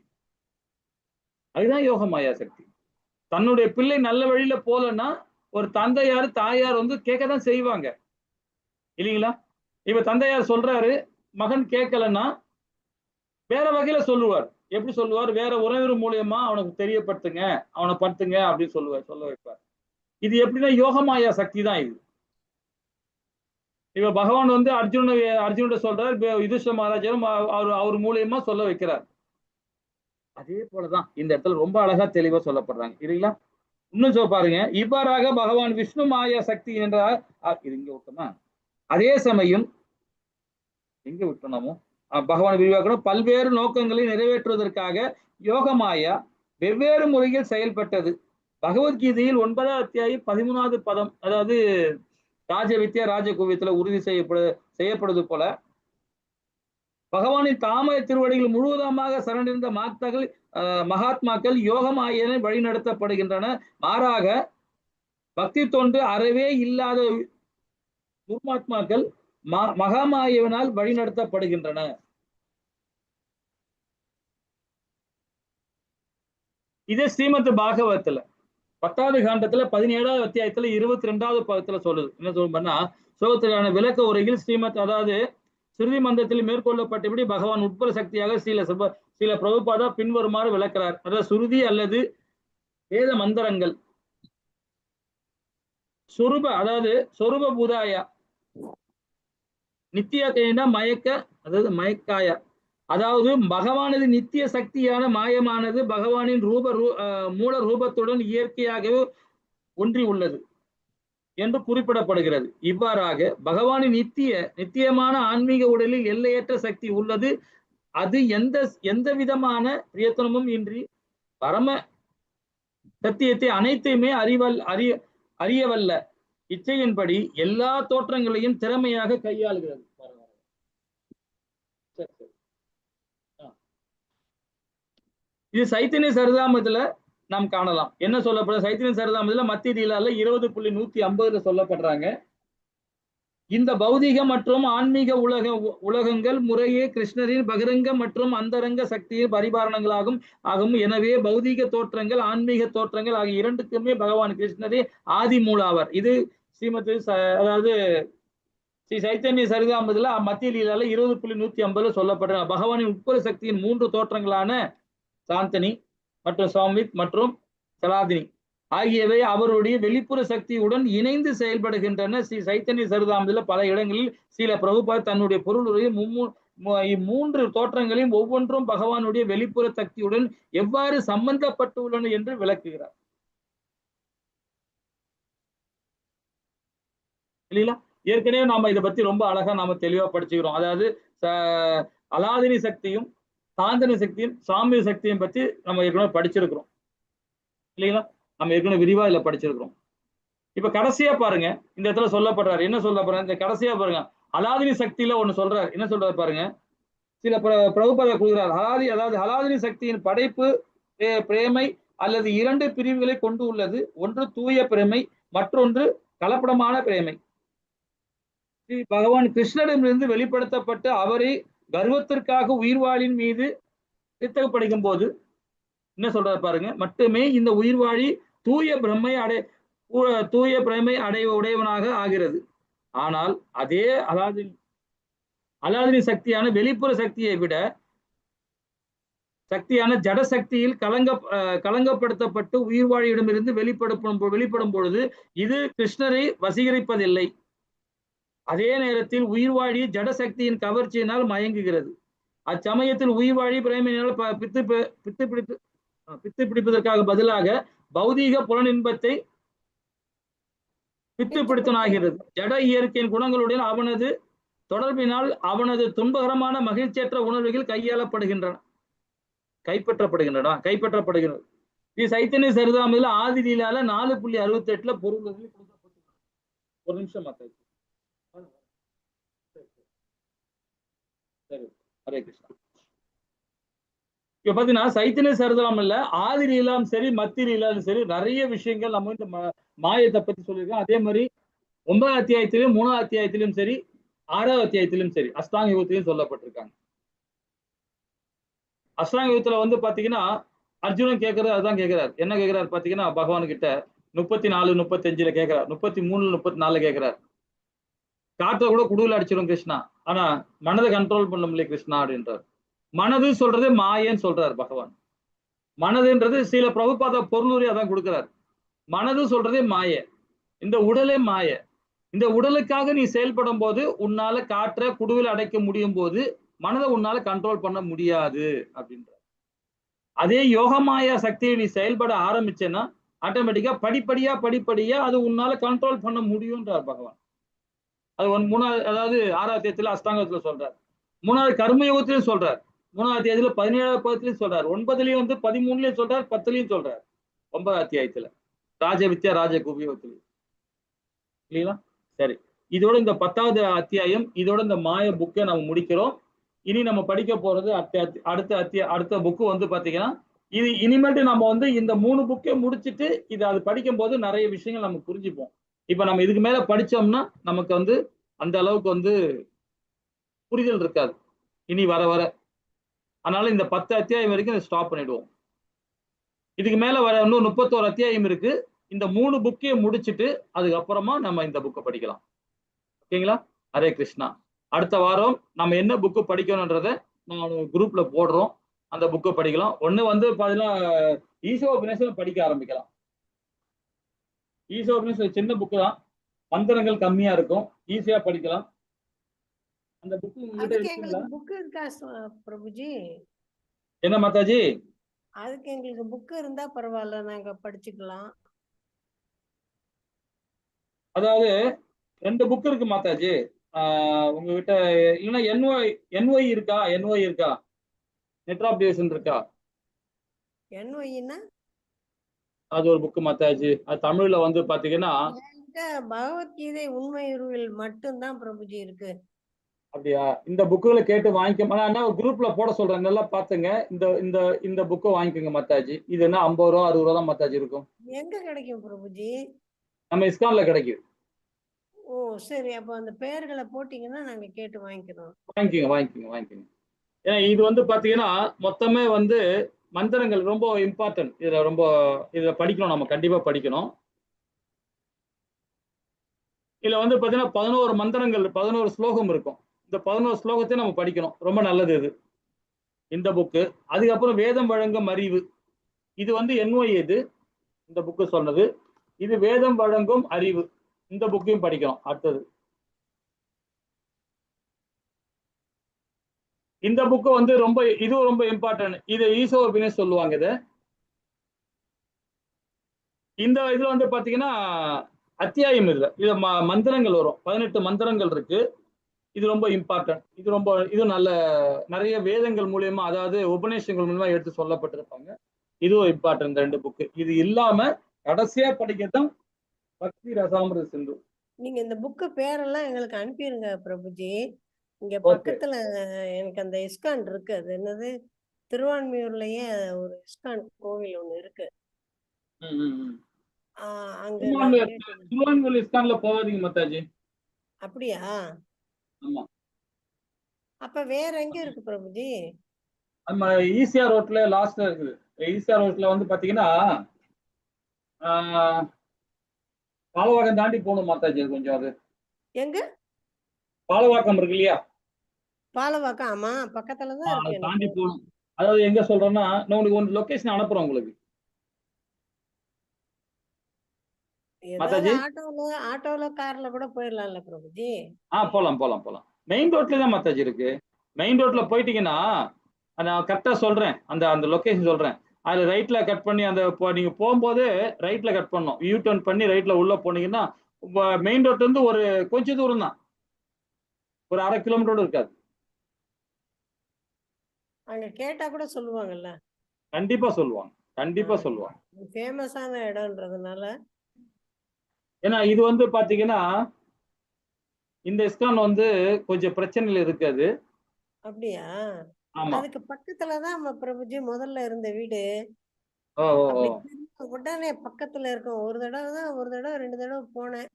Speaker 1: அதுதான் யோகமாயா சக்தி. தன்னுடைய பிள்ளை நல்ல வழியில போலன்னா ஒரு தந்தையார் தாயார் வந்து கேட்கதான் செய்வாங்க இல்லைங்களா? இப்ப தந்தையார் சொல்றாரு, மகன் கேட்கலன்னா வேற வகையில சொல்லுவார். எப்படி சொல்லுவார்? வேற உறவினர் மூலியமா அவனுக்கு தெரியப்படுத்துங்க, அவனை படுத்துங்க அப்படின்னு சொல்ல வைப்பார். இது எப்படின்னா யோகமாயா சக்தி தான் இது. இப்ப பகவான் வந்து அர்ஜுனோட சொல்றார், யுதிஷ்டர் மகாராஜரும் அவர் மூலியமா சொல்ல வைக்கிறார். அதே போலதான் இந்த இடத்துல ரொம்ப அழகா தெளிவா சொல்லப்படுறாங்க இல்லைங்களா? இன்னும் சொல்ல பாருங்க, இவ்வாறாக பகவான் விஷ்ணு மாயா சக்தி என்றால் இது இங்க விட்டோமா? அதே சமயம் எங்க விட்டோமோ பகவான் விரிவாக்கணும் பல்வேறு நோக்கங்களை நிறைவேற்றுவதற்காக யோகமாயா வெவ்வேறு முறையில் செயல்பட்டது. பகவத்கீதையில் 9வது அத்தியாயம் 13வது பதம், அதாவது ராஜ வித்யா ராஜகுவியத்துல உறுதி செய்யப்படுவது போல பகவானின் தாமரை திருவடிகள் முழுவதமாக சரணிருந்த மகாத்மாக்கள் யோகமாயனை வழிநடத்தப்படுகின்றன. மாறாக பக்தி தொண்டு அறவே இல்லாத துர்மாத்மாக்கள் மகாமாயவனால் வழிநடத்தப்படுகின்றன. இதே ஸ்ரீமத் பாகவத்துல 10வது காண்டத்துல 17வது அத்தியாயத்துல 22வது பதத்துல சொல்லுது. என்ன சொல்லுன்னா, சோகத்திலான விளக்க உரையில் ஸ்ரீமத், அதாவது ஸ்ருதி மந்தத்தில் மேற்கொள்ளப்பட்டபடி பகவான் உட்புற சக்தியாக சில பிரபுபாதா பின்வருமாறு விளக்கிறார். அதாவது சுருதி அல்லது வேத மந்திரங்கள் சொரூப, அதாவது சொரூப பூதாயா நித்திய மயக்க, அதாவது மயக்காயா, அதாவது பகவானது நித்திய சக்தியான மாயமானது பகவானின் மூல ரூபத்துடன் இயற்கையாகவே ஒன்றி உள்ளது என்று குறிப்பிடப்படுகிறது. இவ்வாறாக பகவானின் நித்தியமான ஆன்மீக உடலில் எல்லையற்ற சக்தி உள்ளது. அது எந்த விதமான பிரயத்தனமும் இன்றி பரம சத்தியத்தை அனைத்தையுமே அறியவல்ல இச்சையின்படி எல்லா தோற்றங்களையும் திறமையாக கையாளுகிறது. இது சைத்தன்ய சரிதாமத்துல நாம் காணலாம். என்ன சொல்லப்படுது? சைத்தன்ய சரிதாமத்துல மத்திய லீலால 20.150 சொல்லப்படுறாங்க. இந்த பௌதிக மற்றும் ஆன்மீக உலகங்கள் முறையே கிருஷ்ணரின் பகிரங்க மற்றும் அந்தரங்க சக்தியின் பரிபாலனங்களாகும். எனவே பௌதிக தோற்றங்கள் ஆன்மீக தோற்றங்கள் ஆகிய இரண்டுக்குமே பகவான் கிருஷ்ணரே ஆதி மூலாவர். இது ஸ்ரீமதி, அதாவது ஸ்ரீ சைத்தன்ய சரிதாமத்துல மத்திய லீலால 20.150 சொல்லப்படுற பகவானின் உட்புற சக்தியின் 3 தோற்றங்களான சாந்தனி மற்றும் சாம்வித் மற்றும் சலாதினி ஆகியவை அவருடைய வெளிப்புற சக்தியுடன் இணைந்து செயல்படுகின்றன. ஸ்ரீ சைத்தன்ய சரிதாமத்தில் பல இடங்களில் சில பிரபுபாத் தன்னுடைய பொருளுடைய இம்மூன்று தோற்றங்களையும் ஒவ்வொன்றும் பகவானுடைய வெளிப்புற சக்தியுடன் எவ்வாறு சம்பந்தப்பட்டுள்ளன என்று விளக்குகிறார் இல்லைங்களா? ஏற்கனவே நாம இதை பத்தி ரொம்ப அழகா நாம தெளிவா படிச்சுக்கிறோம். அதாவது அலாதினி சக்தியும் சாந்தனி சக்தியும் சாமிய சக்தியும் பத்தி நம்ம ஏற்கனவே படிச்சிருக்கிறோம் இல்லைங்களா? நம்ம ஏற்கனவே விரிவா இதுல படிச்சிருக்கிறோம். இப்ப கடைசியா பாருங்க, இந்த இடத்துல சொல்லப்படுறாரு. என்ன சொல்லப்படுறாரு? இந்த கடைசியா பாருங்க, அலாதினி சக்தியில ஒண்ணு சொல்றாரு. என்ன சொல்றாரு பாருங்க, சில பிரபுபாதர் கூறுகிறார். அதாவது அலாதினி சக்தியின் படைப்பு பிரேமை அல்லது 2 பிரிவுகளை கொண்டு உள்ளது. ஒன்று தூய பிரேமை, மற்றொன்று கலப்படமான பிரேமை. ஸ்ரீ பகவான் கிருஷ்ணரிடமிருந்து வெளிப்படுத்தப்பட்டு அவரை கர்வத்திற்காக உயிர்வாழின் மீது சித்தப்படுத்தும் போது என்ன சொல்றாரு பாருங்க, மட்டுமே இந்த உயிர்வாழி தூய பிரமை உடையவனாக ஆகிறது. ஆனால் அதே அலாதினி சக்தியான வெளிப்புற சக்தியை விட சக்தியான ஜட சக்தியில் கலங்கப்படுத்தப்பட்டு உயிர்வாழியிடமிருந்து வெளிப்படும் பொழுது இது கிருஷ்ணரை வசீகரிப்பதில்லை. அதே நேரத்தில் உயிர்வாழி ஜடசக்தியின் கவர்ச்சியினால் மயங்குகிறது. அச்சமயத்தில் உயிர்வாழி பிரேமையினால் பித்து பிடிப்பதற்காக பதிலாக பௌதீக புலனின்பத்தை பித்துப்பிடித்தனாகிறது. ஜட இயற்கையின் குணங்களுடன் அவனது தொடர்பினால் அவனது துன்பகரமான மகிழ்ச்சியற்ற உணர்வுகள் கைப்பற்றப்படுகின்றன. சைத்தன்ய சரிதாமில் ஆதி லீலால 4.68 பொருள் கொடுக்கப்பட்டிருக்கு. ஒரு நிமிஷம் மாத்தாச்சு. சரி, ஹரே கிருஷ்ணா. இப்ப பாத்தீங்கன்னா சைத்தன்ய சரிதாம் இல்ல, ஆதி லீலாம் சரி, மத்தி லீலாலும் சரி, நிறைய விஷயங்கள் நம்ம இந்த மாயத்தை பத்தி சொல்லியிருக்கோம். அதே மாதிரி 9ஆம் அத்தியாயத்திலும் 3ஆம் அத்தியாயத்திலும் சரி, 6ஆம் அத்தியாயத்திலும் சரி, அஷ்டாங்க யோகத்திலும் சொல்லப்பட்டிருக்காங்க. அஷ்டாங்க யோகத்துல வந்து பாத்தீங்கன்னா அர்ஜுனன் கேட்கறது அதுதான் கேட்கிறார். என்ன கேட்கிறார் பாத்தீங்கன்னா, பகவான் கிட்ட 34, 35 கேட்கிறார், 33, 34 கேட்கிறார். காற்றை கூட குடுவில் அடிச்சிடும் கிருஷ்ணா, ஆனா மனதை கண்ட்ரோல் பண்ண முடியல கிருஷ்ணா அப்படின்றார். மனது சொல்றது மாயன்னு சொல்றார் பகவான். மனதுன்றது சில பிரபுபாத பொருளுரை அதான் கொடுக்கிறார். மனது சொல்றதே மாய, இந்த உடலே மாய. இந்த உடலுக்காக நீ செயல்படும் போது உன்னால காற்றை குடுவில் அடைக்க முடியும் போது மனதை உன்னால கண்ட்ரோல் பண்ண முடியாது அப்படின்ற. அதே யோகமாயா சக்தியை நீ செயல்பட ஆரம்பிச்சேன்னா ஆட்டோமேட்டிக்கா படிப்படியா அது உன்னால கண்ட்ரோல் பண்ண முடியும்ன்றார் பகவான். அது 3ஆவது, அதாவது 6ஆம் அத்தியாயத்துல அஷ்டாங்கத்துல சொல்றார். 3வது கர்மயோகத்திலும் சொல்றார். 3ஆம் அத்தியாயத்துல 17ஆவது பதத்திலையும் சொல்றார். 9லயும் வந்து 13லயும் சொல்றார், 10லயும் சொல்றார். 9ஆம் அத்தியாயத்துல ராஜவித்யா ராஜ குபியோகத்திலையும் இல்லைங்களா? சரி, இதோட இந்த 10வது அத்தியாயம், இதோட இந்த மாய புக்கை நம்ம முடிக்கிறோம். இனி நம்ம படிக்க போறது அடுத்த புக்கு வந்து பாத்தீங்கன்னா, இது இனிமேட்டு நம்ம வந்து இந்த 3 புக்கை முடிச்சுட்டு இது அது படிக்கும் போது நிறைய விஷயங்கள் நம்ம புரிஞ்சுப்போம். இப்ப நம்ம இதுக்கு மேல படிச்சோம்னா நமக்கு வந்து அந்த அளவுக்கு வந்து புரிதல் இருக்காது இனி வர வர. அதனால இந்த 10 அத்தியாயம் வரைக்கும் ஸ்டாப் பண்ணிடுவோம். இதுக்கு மேல வர இன்னும் 31 அத்தியாயம் இருக்கு. இந்த 3 புக்கையும் முடிச்சுட்டு அதுக்கப்புறமா நம்ம இந்த புக்கை படிக்கலாம். ஓகேங்களா? ஹரே கிருஷ்ணா. அடுத்த வாரம் நம்ம என்ன புக்கு படிக்கணும்ன்றத நான் குரூப்ல போடுறோம். அந்த புக்கை படிக்கலாம். ஒண்ணு வந்து பாத்தீங்கன்னா ஈசோபநிஷத்தை படிக்க ஆரம்பிக்கலாம். ஈசோபநிஷம் சின்ன புக்கு தான், மந்திரங்கள் கம்மியா இருக்கும், ஈஸியா படிக்கலாம். அந்த புக்கு உங்ககிட்ட
Speaker 2: அதுக்கு
Speaker 1: இருக்குங்களா?
Speaker 2: எங்களுக்கு புக் இருக்கா பிரபுஜி?
Speaker 1: என்ன மாதாஜி?
Speaker 2: அதுக்கு எங்களுக்கு புக் இருந்தா பரவாயில்ல, நாங்க படிச்சுக்கலாம்.
Speaker 1: அதாவது 2 புக் இருக்கு மாதாஜி. உங்ககிட்ட இல்லைன்னா என்ஒய் இருக்கா? என்ஒய் இருக்கா? நெட்ராப்டிவேஷன் இருக்கா?
Speaker 2: என்ஒய்னா
Speaker 1: அது ஒரு புக்கு மாதாஜி. அது தமிழ்ல வந்து பாத்தீங்கன்னா
Speaker 2: பகவத்கீதை உண்மை உருவில் மட்டும்தான் பிரபுஜி இருக்கு.
Speaker 1: அப்படியா? இந்த புக்குகளை கேட்டு வாங்கிக்க. நான் ஒரு குரூப்ல போட சொல்றேன், நல்லா பாத்துங்க. இந்த இந்த இந்த புக்கை வாங்கிக்கோங்க மாதாஜி. இது என்ன 50 ரூபா 60 ரூபா தான் மாதாஜி இருக்கும்.
Speaker 2: எங்க கிடைக்கும் பிரபுஜி?
Speaker 1: நம்ம இஸ்கான்ல கிடைக்கும்.
Speaker 2: ஓ சரி, அப்ப அந்த பெயர்களை போட்டீங்கன்னா நாங்க கேட்டு வாங்கிக்கிறோம்.
Speaker 1: வாங்கிக்கோங்க. ஏன்னா இது வந்து பாத்தீங்கன்னா மொத்தமே வந்து மந்திரங்கள் ரொம்ப இம்பார்ட்டன்ட். இதுல படிக்கணும், நம்ம கண்டிப்பா படிக்கணும். இதுல வந்து பாத்தீங்கன்னா 11 மந்திரங்கள், 11 ஸ்லோகம் இருக்கும். இந்த 11 ஸ்லோகத்தையும் நம்ம படிக்கணும். ரொம்ப நல்லது இது இந்த புக்கு. அதுக்கப்புறம் வேதம் வழங்கும் அறிவு, இது வந்து என்ஒய். இது இந்த புக்கு சொன்னது. இது வேதம் வழங்கும் அறிவு, இந்த புக்கையும் படிக்கணும். அடுத்தது இந்த புக்கு வந்து இதுவும் ரொம்ப இம்பார்ட்டன்ட். இது ஈசோபினஸ் சொல்லுவாங்க. இந்த இதுல வந்து பாத்தீங்கன்னா அத்தியாயம் இதுல மந்திரங்கள் வரும். 18 மந்திரங்கள் இருக்கு. இது ரொம்ப இம்பார்ட்டன்ட். இது நல்ல நிறைய வேதங்கள் மூலியமா, அதாவது உபநிஷங்கள் மூலியமா எடுத்து சொல்லப்பட்டிருப்பாங்க. இதுவும் இம்பார்ட்டன்ட் 2 புக்கு. இது இல்லாம கடைசியா படிக்கத்தான் பக்தி ரசாமிருத சிந்து.
Speaker 2: நீங்க இந்த புக்கு பேரெல்லாம் எங்களுக்கு அனுப்பிடுங்க பிரபுஜி. இங்க பக்கத்துல எனக்கு அந்த இஸ்கான் இருக்கு, அது என்னது, திருவான்மியூர்லயே ஒரு இஸ்கான் கோவில் ஒண்ணு இருக்கு. அங்க
Speaker 1: திருவான்மியூர் இஸ்கான்ல போகாதீங்க மாதாஜி.
Speaker 2: அப்படியா?
Speaker 1: ஆமா.
Speaker 2: அப்ப வேற எங்க இருக்கு பிரபுஜி?
Speaker 1: நம்ம ஈசிஆர் ரோட்ல லாஸ்ட்ல இருக்குது. ஈசிஆர் ரோட்ல வந்து பாத்தீங்கன்னா பாலவாக்கம் தாண்டி போகணும் மாதாஜி. கொஞ்சம் அது
Speaker 2: எங்க?
Speaker 1: பாலவாக்கம் இருக்கு இல்லையா?
Speaker 2: பாலவாக்கம், ஆமா, பக்கத்துலதான் இருக்கு.
Speaker 1: தாண்டி போகணும். அதாவது எங்க சொல்றேன்னா, நான் உங்களுக்கு ஒரு லொகேஷன் அனுப்புறேன் உங்களுக்கு.
Speaker 2: ஏதாவது
Speaker 1: மாதாஜி
Speaker 2: ஆட்டோல கார்ல கூட போயிடலாம்ல பிரபுஜி.
Speaker 1: போலாம் போலாம் போலாம். மெயின் ரோட்ல தான் மாதாஜி இருக்கு. மெயின் ரோட்ல போயிட்டீங்கன்னா நான் கரெக்டா சொல்றேன், அந்த அந்த லொகேஷன் சொல்றேன். அதுல ரைட்ல கட் பண்ணி அந்த நீங்க போகும்போது ரைட்ல கட் பண்ணணும். யூ டர்ன் பண்ணி ரைட்ல உள்ள போனீங்கன்னா மெயின் ரோட்ல இருந்து ஒரு கொஞ்சம் தூரம் தான், ஒரு 1/2 கிலோமீட்டரோட இருக்காது.
Speaker 2: அங்க கேட்டா கூட சொல்லுவாங்கல்ல.
Speaker 1: கண்டிப்பா சொல்லுவாங்க, கண்டிப்பா சொல்லுவாங்க.
Speaker 2: ஃபேமஸான இடம்ன்றதுனால.
Speaker 1: ஏன்னா இது வந்து பாத்தீங்கன்னா இந்த இஸ்கான் வந்து கொஞ்சம் பிரச்சனையில இருக்காது.
Speaker 2: அப்படியா?
Speaker 1: ஆமா.
Speaker 2: அதுக்கு பக்கத்துலதான் நம்ம பிரபுஜி முதல்ல இருந்த வீடு.
Speaker 1: ஓ ஓ ஓ.
Speaker 2: அப்படி உடனே பக்கத்துல இருக்கும். ஒரு தடவை 2 தடவை போனேன்.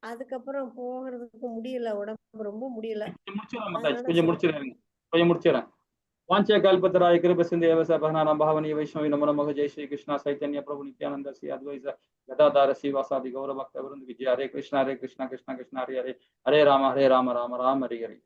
Speaker 2: அதுக்கப்புறம் போகிறதுக்கு முடியல, உடம்பு ரொம்ப முடியல.
Speaker 1: கொஞ்சம் முடிச்சிடறேன் மாதாஜி,
Speaker 2: அதனால
Speaker 1: கொஞ்சம்
Speaker 2: சரி.
Speaker 1: முடிச்சிடறேன், கொஞ்சம் முடிச்சிடறேன். वांछे कल्पतराय कृपा सिंधु एवं भावना भावनीय वैष्णवी नमो नमः। जय श्री कृष्ण चैतन्य प्रभु नित्यानंद श्री अद्वैत गदाधर श्रीवासादि गौर भक्त वृंद विजय। हरे कृष्ण कृष्ण कृष्ण हरे हरे, हरे राम राम राम हरे हरे।